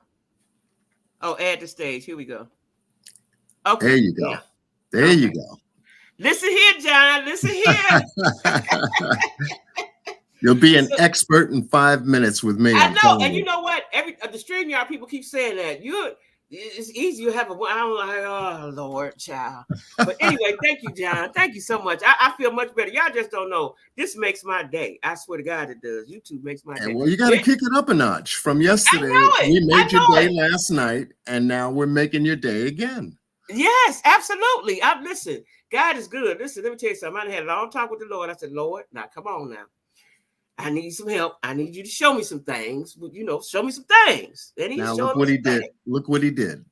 Oh, add the stage. Here we go. Okay. There you go. There you go. Listen here, John. Listen here. You'll be an expert in 5 minutes with me. I know. And you know what? The StreamYard people keep saying that. It's easy. You have I'm like, oh, Lord, child. But anyway, thank you, John. Thank you so much. I feel much better. Y'all just don't know. This makes my day. I swear to God it does. YouTube makes my day. Well, you got to kick it up a notch. From yesterday, we made your day last night, and now we're making your day again. Yes, absolutely. Listen, God is good. Listen, let me tell you something. I had a long talk with the Lord. I said, Lord, now come on now. I need some help. I need you to show me some things. But, show me some things. And now look what he did. Look what he did.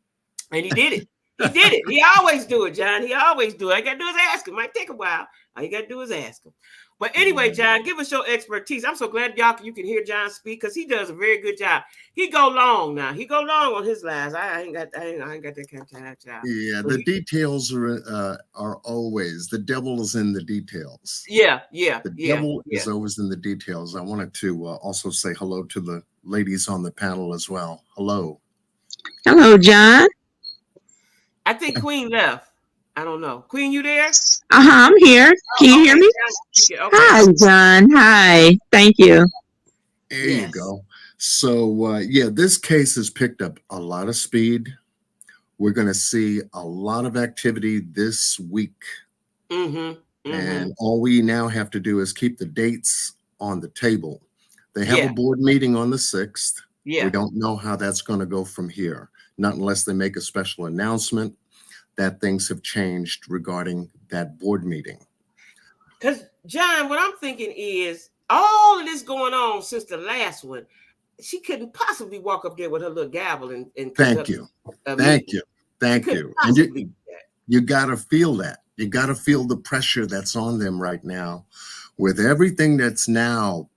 And he did it. He did it. He always do it, John. He always do it. All you got to do is ask him. Might take a while. All you got to do is ask him. But anyway, John, give us your expertise. I'm so glad you can hear John speak because he does a very good job. He go long now. He go long on his lives. I ain't got that kind of time, child. Yeah, the details are always, the devil is in the details. Yeah. The devil is always in the details. I wanted to also say hello to the ladies on the panel as well. Hello. Hello, John. I think Queen left. I don't know. Queen, you there? I'm here. Can you hear me? Okay. Hi, John. Hi. Thank you. There you go. So, this case has picked up a lot of speed. We're going to see a lot of activity this week. And all we now have to do is keep the dates on the table. They have a board meeting on the 6th. We don't know how that's going to go from here, not unless they make a special announcement that things have changed regarding that board meeting. Because, John, what I'm thinking is all of this going on since the last one, she couldn't possibly walk up there with her little gavel and Thank you. And you got to feel that. You got to feel the pressure that's on them right now with everything that's now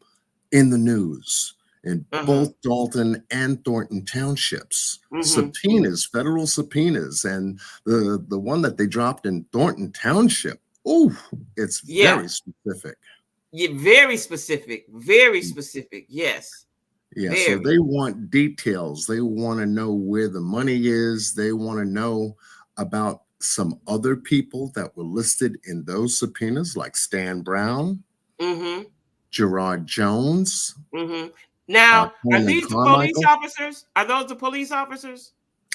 in the news. In both Dolton and Thornton townships, subpoenas, federal subpoenas, and the one that they dropped in Thornton Township. Oh, it's very specific. Yeah, very specific. Very specific. Yes. Yeah. So they want details. They want to know where the money is. They want to know about some other people that were listed in those subpoenas, like Stan Brown, Gerard Jones. Now, are these the police officers? Are those the police officers?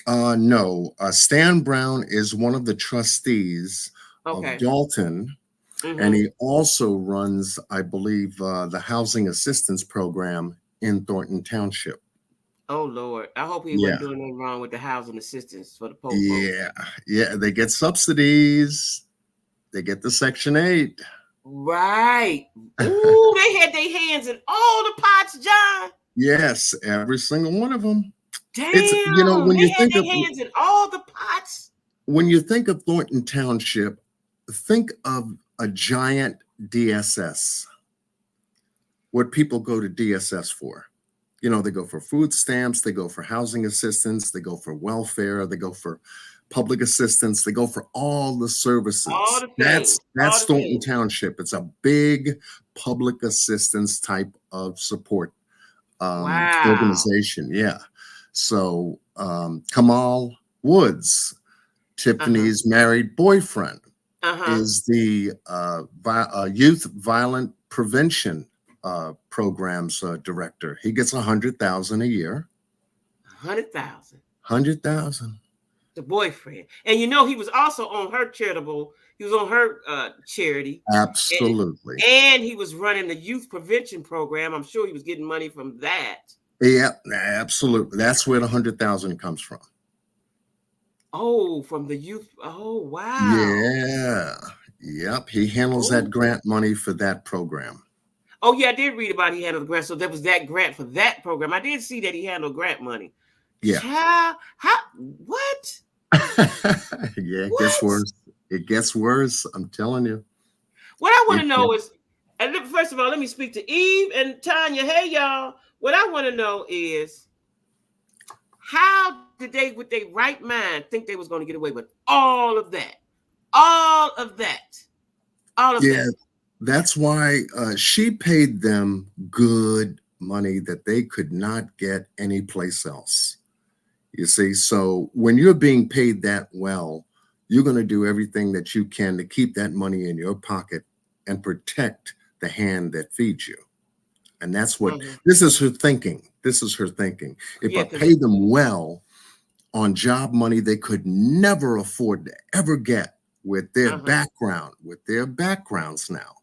No. Stan Brown is one of the trustees of Dolton, and he also runs, I believe, the housing assistance program in Thornton Township. Oh, Lord. I hope he wasn't doing anything wrong with the housing assistance for the poor folks. Yeah. They get subsidies. They get the Section 8. Right. Ooh, they had their hands in all the pots, John. Yes, every single one of them. Damn. It's, when they you had think their of hands in all the pots. When you think of Thornton Township, think of a giant DSS. What people go to DSS for. They go for food stamps, they go for housing assistance, they go for welfare, they go for public assistance, they go for all the services. All the things. That's Thornton Township. It's a big public assistance type of support organization. Yeah. So Kamal Woods, Tiffany's married boyfriend, is the youth violent prevention programs director. He gets $100,000 a year. $100,000. The boyfriend. And he was also on her charitable. He was on her charity. Absolutely. And he was running the youth prevention program. I'm sure he was getting money from that. Yeah, absolutely. That's where the $100,000 comes from. Oh, from the youth. Oh, wow. Yeah. Yep. He handles that grant money for that program. Oh, yeah, I did read about he handled the grant. So there was that grant for that program. I did see that he handled grant money. Yeah. Child, what? Yeah, it gets What? worse. It gets worse. I'm telling you. What I want to know is, and first of all, let me speak to Eve and Tanya. Hey, y'all. What I want to know is, how did they, with their right mind, think they was going to get away with all of that? All of that. All of that. That's why she paid them good money that they could not get anyplace else. You see, so when you're being paid that well, you're going to do everything that you can to keep that money in your pocket and protect the hand that feeds you. And that's what this is her thinking. This is her thinking. If I pay them well on job money they could never afford to ever get with their background, with their backgrounds now.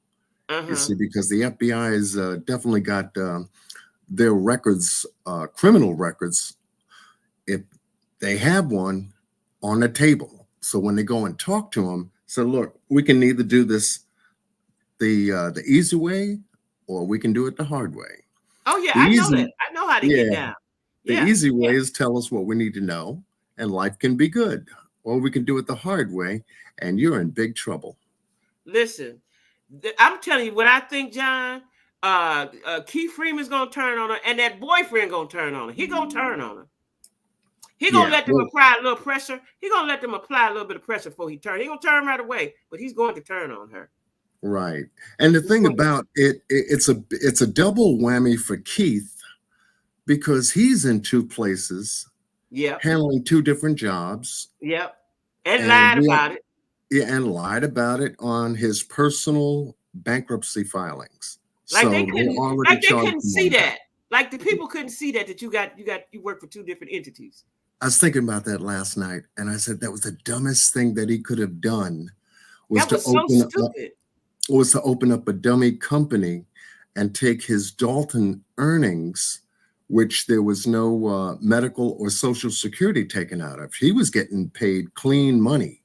You see, because the FBI has definitely got their records, criminal records, if they have one, on the table. So when they go and talk to them, say, look, we can either do this the easy way, or we can do it the hard way. Oh yeah, I know that. I know how to get down. The easy way is tell us what we need to know, and life can be good. Or we can do it the hard way, and you're in big trouble. Listen, I'm telling you what I think, John. Keith Freeman's gonna turn on her, and that boyfriend gonna turn on her. He gonna turn on her. He gonna let them apply a little pressure. He gonna let them apply a little bit of pressure before he turns. He gonna turn right away, but he's going to turn on her. Right. And the thing about it's a double whammy for Keith, because he's in two places, handling two different jobs. And lied about it. Yeah, and lied about it on his personal bankruptcy filings. Like so they couldn't see that. Like the people couldn't see that you work for two different entities. I was thinking about that last night, and I said that was the dumbest thing that he could have done. Was to open up a dummy company and take his Dolton earnings, which there was no medical or social security taken out of. He was getting paid clean money,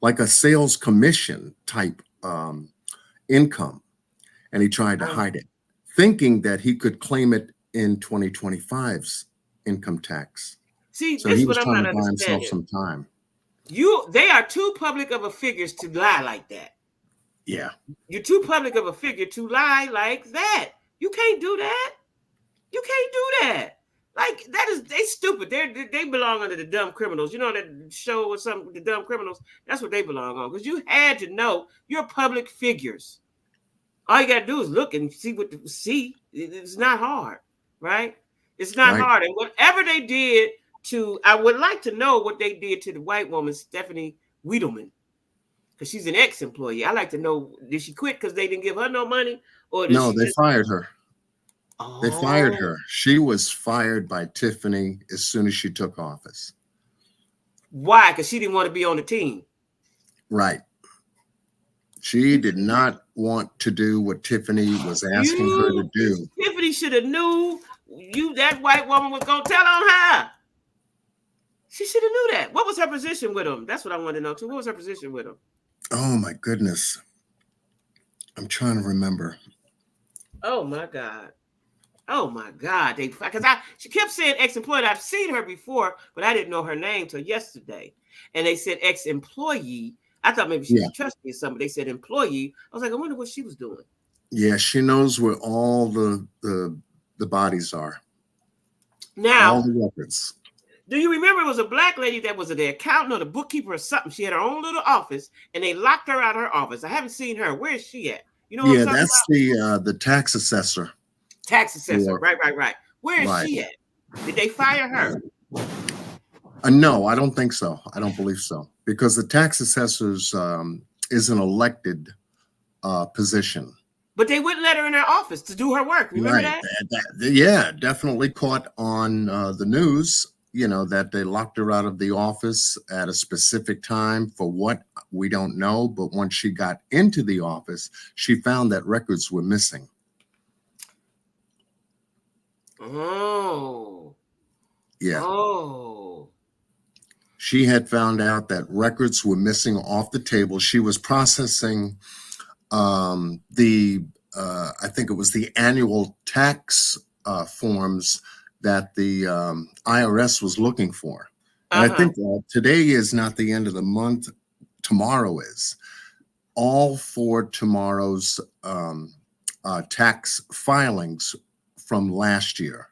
like a sales commission type income. And he tried to hide it, thinking that he could claim it in 2025's income tax. See, so this he is was what trying I'm to not buy himself understanding. some time. They are too public of a figures to lie like that. Yeah. You're too public of a figure to lie like that. You can't do that. You can't do that. Like they stupid. They belong under the dumb criminals. You know that show or something, the dumb criminals. That's what they belong on. Because you had to know you're public figures. All you gotta do is look and see see. It's not hard, right? It's not hard. And whatever they did I would like to know what they did to the white woman, Stephanie Wiedemann, because she's an ex-employee. I like to know, did she quit because they didn't give her no money, or no? They fired her. They fired her. Oh. She was fired by Tiffany as soon as she took office. Why? Because she didn't want to be on the team. Right. She did not want to do what Tiffany was asking her to do. Tiffany should have knew that white woman was going to tell on her. She should have knew that. What was her position with him? That's what I want to know too. What was her position with him? Oh my goodness. I'm trying to remember. Oh my God. Oh my God. Because she kept saying ex-employee. I've seen her before, but I didn't know her name till yesterday. And they said ex-employee. I thought maybe she was trustee or something. They said employee. I was like, I wonder what she was doing. Yeah, she knows where all the bodies are. Now, all the records. Do you remember it was a black lady that was the accountant or the bookkeeper or something? She had her own little office, and they locked her out of her office. I haven't seen her. Where is she at? You know what I'm talking about? The tax assessor. Tax assessor. Right. Where is she at? Did they fire her? No, I don't think so. I don't believe so, because the tax assessors is an elected position. But they wouldn't let her in her office to do her work. Remember that? Yeah, definitely caught on the news. You know, that they locked her out of the office at a specific time for what we don't know. But once she got into the office, she found that records were missing. Oh. Yeah. Oh. She had found out that records were missing off the table. She was processing I think it was the annual tax forms that the IRS was looking for. And I think today is not the end of the month. Tomorrow is. All for tomorrow's tax filings from last year.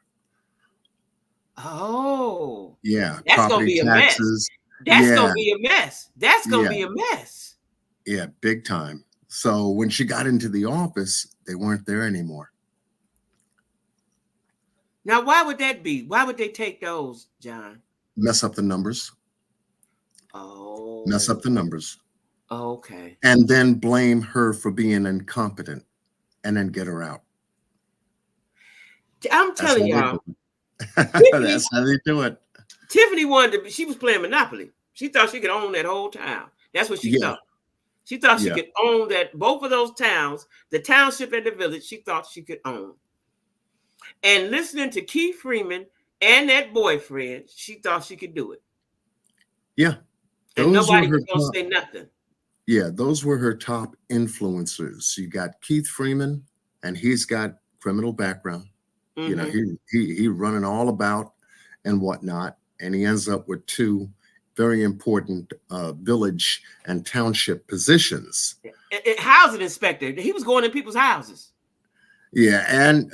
Oh. Yeah. That's going to be a mess. That's going to be a mess. That's going to be a mess. Yeah, big time. So when she got into the office, they weren't there anymore. Now, why would that be? Why would they take those, John? Mess up the numbers. Oh. Mess up the numbers. Okay. And then blame her for being incompetent and then get her out. I'm telling y'all. That's how they do it. Tiffany she was playing Monopoly. She thought she could own that whole town. That's what she thought. She thought she could own that, both of those towns, the township and the village, she thought she could own. And listening to Keith Freeman and that boyfriend, she thought she could do it. Yeah. And nobody was going to say nothing. Yeah, those were her top influencers. You got Keith Freeman, and he's got criminal background. Mm-hmm. You know, he running all about and whatnot, and he ends up with two very important village and township positions. Housing inspector. He was going in people's houses. Yeah, and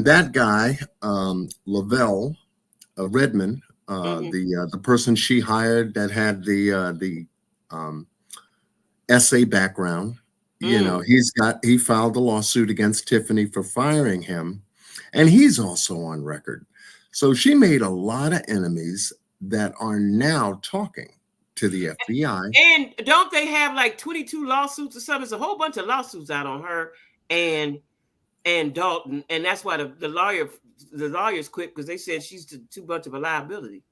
that guy, Lavelle Redmond, the person she hired that had the SA background, you know, he filed a lawsuit against Tiffany for firing him, and he's also on record. So she made a lot of enemies that are now talking to the FBI. And don't they have like 22 lawsuits or something? There's a whole bunch of lawsuits out on her and Dolton, and that's why the lawyers quit, because they said she's too much of a liability.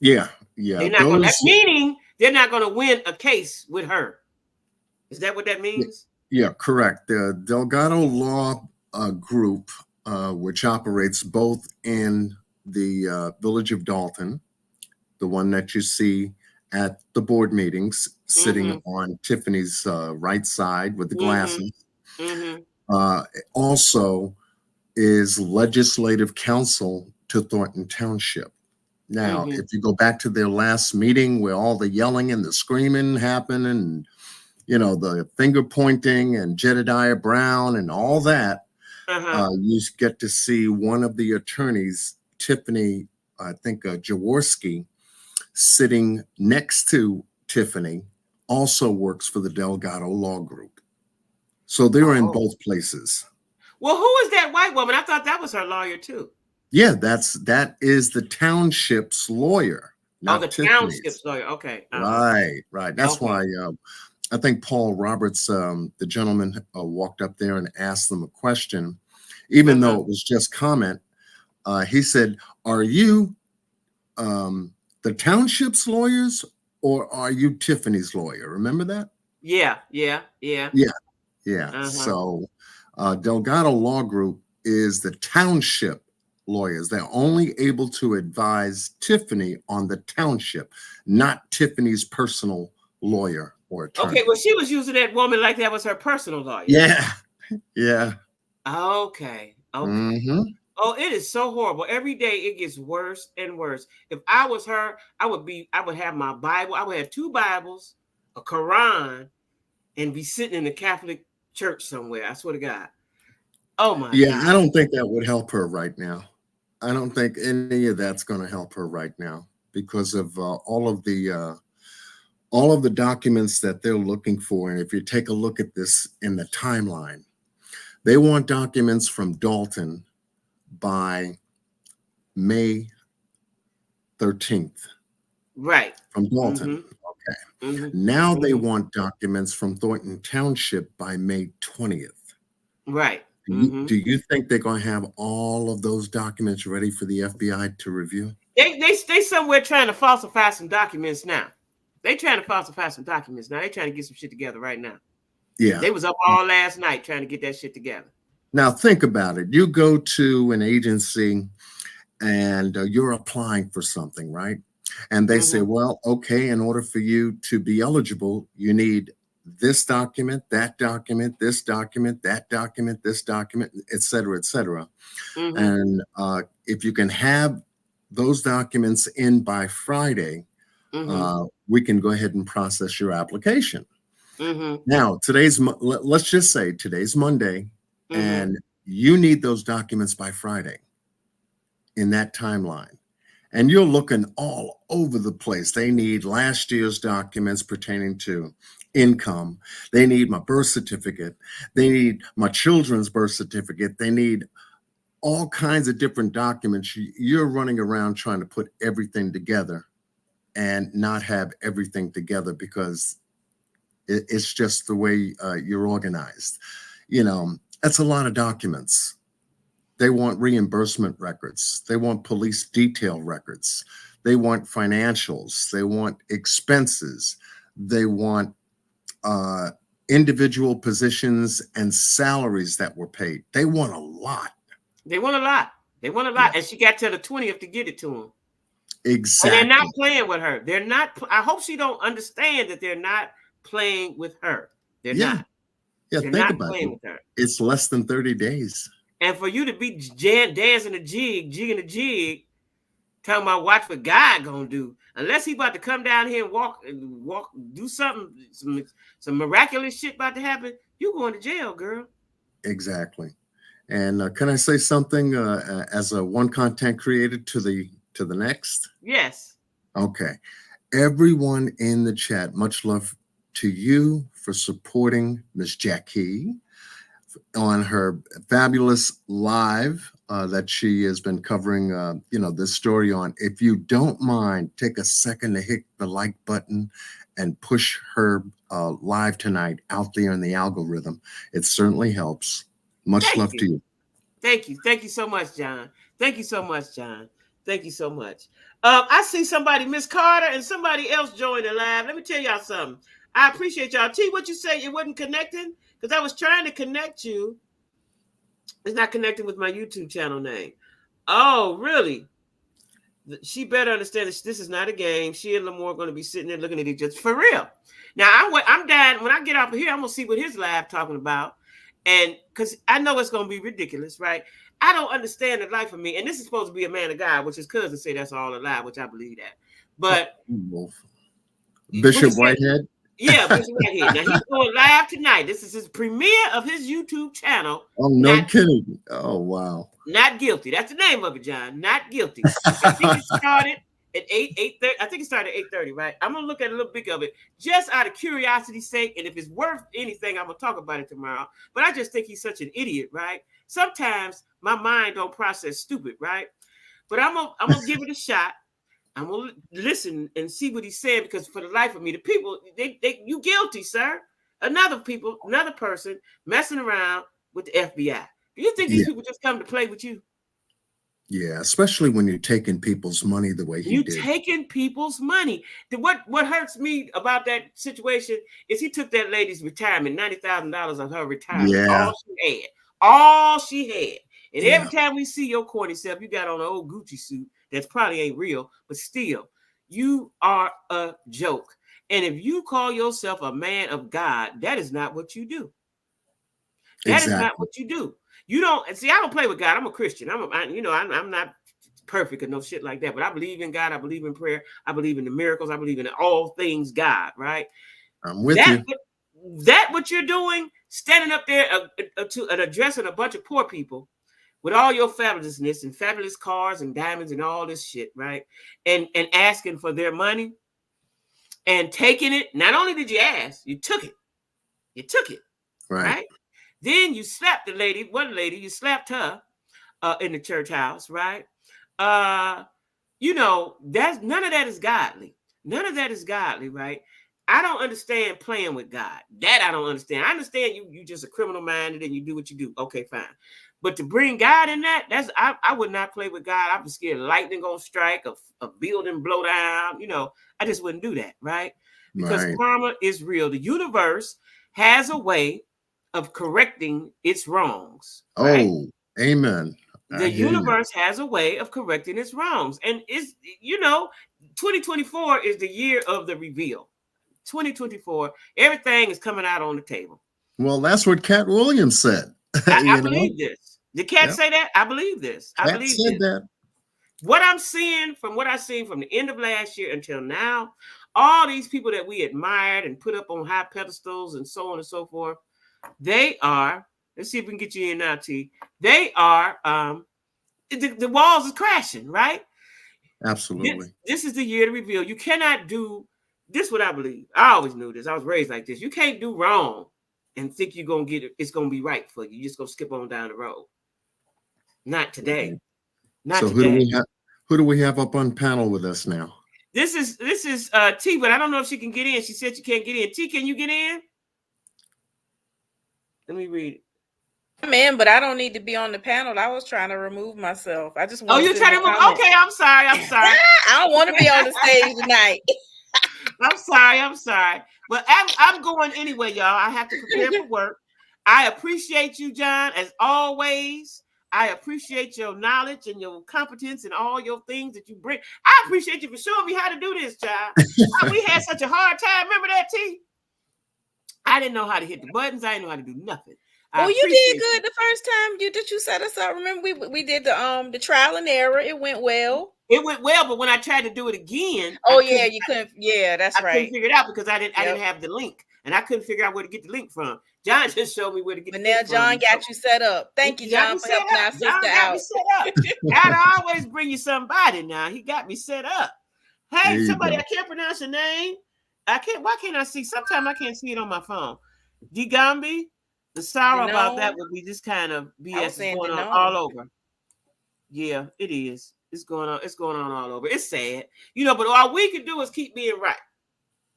Yeah. They're not meaning they're not going to win a case with her. Is that what that means? Yeah, correct. The Delgado Law Group, which operates both in the village of Dolton, the one that you see at the board meetings, sitting on Tiffany's right side with the glasses. Also is legislative counsel to Thornton Township. Now, if you go back to their last meeting where all the yelling and the screaming happened, and you know, the finger pointing and Jedediah Brown and all that, you get to see one of the attorneys, Tiffany, I think Jaworski, sitting next to Tiffany, also works for the Delgado Law Group. So they're in both places. Well, who is that white woman? I thought that was her lawyer too. Yeah, that is the township's lawyer. Not the township's lawyer. Okay. Right. That's why I think Paul Roberts, the gentleman, walked up there and asked them a question, even though it was just comment. He said, "Are you the township's lawyers, or are you Tiffany's lawyer?" Remember that? Yeah. So Delgado Law Group is the township lawyers. They're only able to advise Tiffany on the township, not Tiffany's personal lawyer or attorney. Okay, well, she was using that woman like that was her personal lawyer. Yeah. Okay. Oh, it is so horrible. Every day it gets worse and worse. If I was her, I would have my Bible. I would have 2 Bibles, a Quran, and be sitting in the Catholic church somewhere. I swear to God. Oh my God. I don't think that would help her right now. I don't think any of that's going to help her right now because of all of the documents that they're looking for. And if you take a look at this in the timeline, they want documents from Dolton by May 13th. Right. From Dolton. Okay. Now they want documents from Thornton Township by May 20th. Right. Do you think they're going to have all of those documents ready for the FBI to review? They somewhere trying to falsify some documents now. They trying to falsify some documents now. They trying to get some shit together right now. Yeah. They was up all last night trying to get that shit together. Now think about it. You go to an agency and you're applying for something, right? And they say, well, okay, in order for you to be eligible, you need this document, that document, this document, that document, this document, et cetera, et cetera. Mm-hmm. And if you can have those documents in by Friday, we can go ahead and process your application. Now, let's just say today's Monday, and you need those documents by Friday in that timeline. And you're looking all over the place. They need last year's documents pertaining to income. They need my birth certificate. They need my children's birth certificate. They need all kinds of different documents. You're running around trying to put everything together and not have everything together because it's just the way you're organized. You know, that's a lot of documents. They want reimbursement records. They want police detail records. They want financials. They want expenses. They want individual positions and salaries that were paid. They want a lot. They want a lot. They want a lot. Yeah. And she got till the 20th to get it to them. Exactly. And they're not playing with her. They're not. I hope she don't understand that they're not playing with her. They're not. Yeah, they're think not about playing it. with her. It's less than 30 days. And for you to be dancing a jigging a jig, talking about watch what God gonna do, unless he about to come down here and walk, do something, some miraculous shit about to happen, you going to jail, girl. Exactly. And can I say something as a one content creator to the next? Yes. Okay. Everyone in the chat, much love to you for supporting Miss Jackie on her fabulous live that she has been covering, this story on. If you don't mind, take a second to hit the like button and push her live tonight out there in the algorithm. It certainly helps. Much love to you. Thank you. Thank you so much, John. Thank you so much, John. Thank you so much. I see somebody, Miss Carter, and somebody else joined the live. Let me tell y'all something. I appreciate y'all. T, what you say? It wasn't connecting? Because I was trying to connect you. It's not connecting with my YouTube channel name. Oh, really? She better understand that this is not a game. She and Lamore are going to be sitting there looking at each other. For real. Now, I'm dying. When I get off of here, I'm going to see what his live talking about. And because I know it's going to be ridiculous, right? I don't understand the life of me. And this is supposed to be a man of God, which his cousin say that's all a lie, which I believe that. But Bishop Whitehead? Yeah, Bishop Whitehead. Now he's going live tonight. This is his premiere of his YouTube channel. Oh, no kidding. Oh, wow. Not guilty. That's the name of it, John. Not guilty. I think it started at 8:30. I think it started at 8:30, right? I'm going to look at a little bit of it just out of curiosity's sake. And if it's worth anything, I'm going to talk about it tomorrow. But I just think he's such an idiot, right? Sometimes my mind don't process stupid, right? But I'm gonna give it a shot. I'm gonna listen and see what he's saying, because for the life of me, the people, you guilty, sir. Another person messing around with the FBI. Do you think these people just come to play with you? Yeah, especially when you're taking people's money the way he did. You're taking people's money. What hurts me about that situation is he took that lady's retirement, $90,000 of her retirement. Yeah. All she had. And every time we see your corny self, you got on an old Gucci suit that probably ain't real, but still, you are a joke. And if you call yourself a man of God, that is not what you do. That is not what you do. You don't see. I don't play with God. I'm a Christian. I'm not perfect or no shit like that. But I believe in God. I believe in prayer. I believe in the miracles. I believe in all things God. Right. I'm with you. That what you're doing, standing up there and addressing a bunch of poor people with all your fabulousness and fabulous cars and diamonds and all this shit, right? And asking for their money and taking it. Not only did you ask, you took it. You took it. Right? Then you slapped the lady, you slapped her in the church house, right? That's none of that is godly. None of that is godly, right? I don't understand playing with God. That I don't understand. I understand you just a criminal minded and you do what you do. Okay, fine. But to bring God in that, I would not play with God. I'm scared lightning gonna strike, a building blow down. I just wouldn't do that, right? Because karma is real. The universe has a way of correcting its wrongs. Right? Oh, amen. The universe has a way of correcting its wrongs. And 2024 is the year of the reveal. 2024, everything is coming out on the table. Well, that's what Cat Williams said. I believe this. Did Cat say that? I believe this. Cat said that. What I'm seeing from what I've seen from the end of last year until now, all these people that we admired and put up on high pedestals and so on and so forth, they are, let's see if we can get you in now, T. They are, the walls is crashing, right? Absolutely. This is the year to reveal. You cannot do this. What I believe. I always knew this. I was raised like this. You can't do wrong and think you're gonna get it. It's gonna be right for you. You're just gonna skip on down the road. Not today. Not so today. Who do we have up on panel with us now? This is T, but I don't know if she can get in. She said she can't get in. T, can you get in? Let me read it. I'm in, but I don't need to be on the panel. I was trying to remove myself. I just want you're trying to remove. Okay, I'm sorry. I don't want to be on the stage tonight. I'm sorry. But I'm going anyway, y'all. I have to prepare for work. I appreciate you, John, as always. I appreciate your knowledge and your competence and all your things that you bring. I appreciate you for showing me how to do this, child. We had such a hard time. Remember that, T? I didn't know how to hit the buttons. I didn't know how to do nothing. Well, you did good the first time you set us up. Remember, we did the trial and error. It went well. It went well, but when I tried to do it again, you couldn't. Yeah, that's right. I couldn't figure it out because I didn't have the link, and I couldn't figure out where to get the link from. John just showed me where to get. But now John got you set up. Thank you, John, for helping our sister out. I'd always bring you somebody. Now he got me set up. Hey, somebody, I can't pronounce your name. I can't. Why can't I see? Sometimes I can't see it on my phone. Digambi. The sorrow about that would be this kind of BS is going on all over. Yeah, it is. It's going on. It's going on all over. It's sad, but all we can do is keep being right.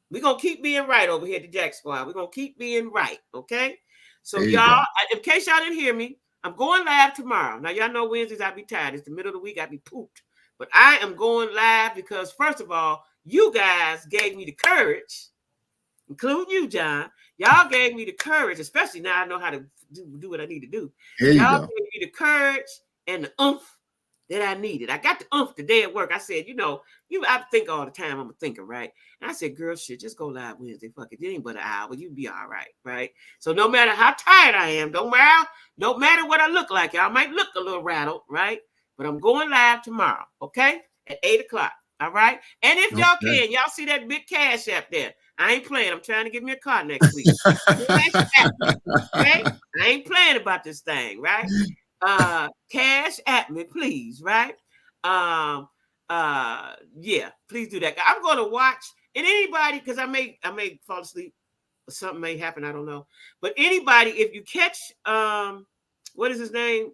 We're gonna keep being right over here at the Jack Squad. We're gonna keep being right, okay? So y'all, in case y'all didn't hear me, I'm going live tomorrow. Now y'all know Wednesdays I be tired. It's the middle of the week. I be pooped, but I am going live because first of all, you guys gave me the courage, including you, John. Y'all gave me the courage, especially now I know how to do what I need to do. Y'all gave me the courage and the oomph that I needed. I got the oomph today at work. I said, I think all the time I'm a thinker, right? And I said, girl, shit, just go live Wednesday. Fuck it. It ain't but an hour. You'll be all right, right? So no matter how tired I am, don't matter what I look like. Y'all might look a little rattled, right? But I'm going live tomorrow, okay? At 8:00. All right. And if y'all can, y'all see that big cash app there. I ain't playing. I'm trying to get me a car next week. Okay? I ain't playing about this thing, right? Cash at me, please, right? Yeah, please do that. I'm going to watch, and anybody, because I may fall asleep or something may happen, I don't know. But anybody, if you catch what is his name?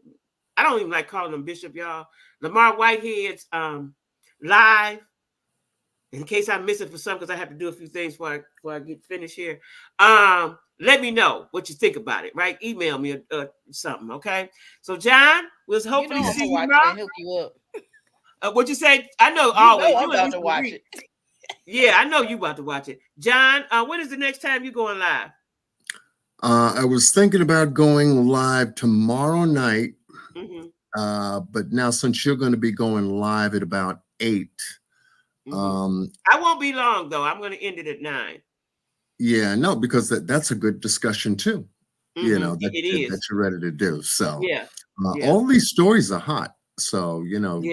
I don't even like calling him Bishop, y'all. Lamar Whitehead's live. In case I miss it for some, because I have to do a few things before I get finished here. Let me know what you think about it, right? Email me something, okay? So, John, we'll hopefully see you tomorrow. Hook you up. What you say? I know always. I'm about to watch it. Yeah, I know you about to watch it. John, when is the next time you going live? I was thinking about going live tomorrow night, but now since you're going to be going live at about 8. I won't be long though. I'm going to end it at 9. Yeah, no, because that's a good discussion too. That you're ready to do. So all these stories are hot. So you want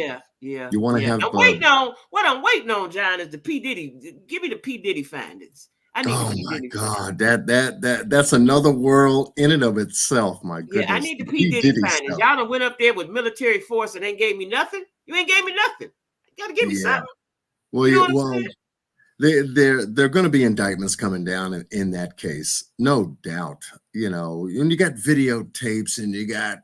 to have. What I'm waiting on, John, is the P Diddy. Give me the P Diddy findings. I need oh my God, that's another world in and of itself. My goodness. Yeah, I need the P Diddy findings. Y'all done went up there with military force and ain't gave me nothing. You ain't gave me nothing. You gotta give me something. Well, they're going to be indictments coming down in that case, no doubt. And you got videotapes, and you got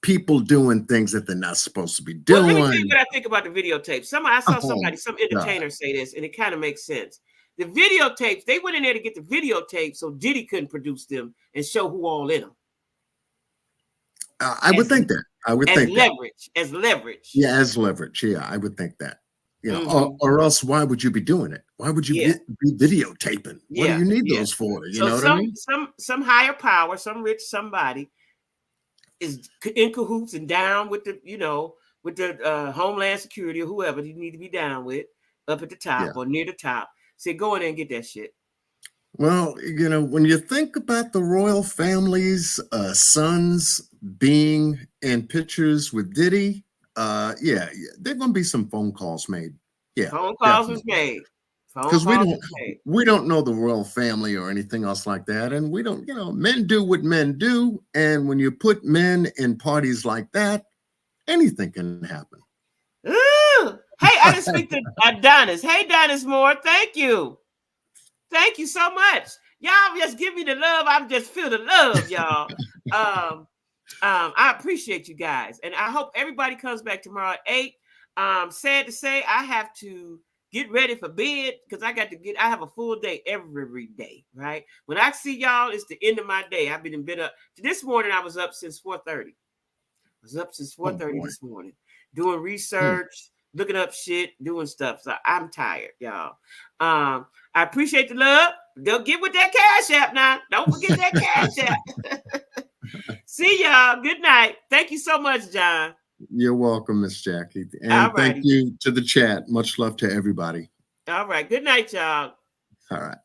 people doing things that they're not supposed to be doing. Well, let me tell you what I think about the videotapes. Some entertainer say this, and it kind of makes sense. The videotapes, they went in there to get the videotapes so Diddy couldn't produce them and show who all in them. I would think that. As leverage. Yeah, as leverage. Yeah, I would think that. Or else why would you be doing it? Why would you be videotaping? What do you need those for? You know what I mean? Some higher power, some rich somebody is in cahoots and down with the Homeland Security or whoever you need to be down with up at the top or near the top. Say, go in there and get that shit. Well, you know, when you think about the royal family's sons being in pictures with Diddy, yeah, there are going to be some phone calls made. Yeah, phone calls was made. Because we don't know the royal family or anything else like that, and we don't, you know, men do what men do, and when you put men in parties like that, anything can happen. Ooh. Hey, I just speak to Adonis. Hey, Adonis Moore, thank you. Thank you so much. Y'all just give me the love. I just feel the love, y'all. I appreciate you guys. And I hope everybody comes back tomorrow at 8. Sad to say, I have to get ready for bed because I have a full day every day, right? When I see y'all, it's the end of my day. I've been up. This morning, I was up since 4:30. I was up since 4:30 this morning, doing research, looking up shit, doing stuff. So I'm tired, y'all. I appreciate the love. Don't get with that Cash App now. Don't forget that Cash App. See y'all. Good night. Thank you so much, John. You're welcome, Miss Jackie. And thank you to the chat. Much love to everybody. All right. Good night, y'all. All right.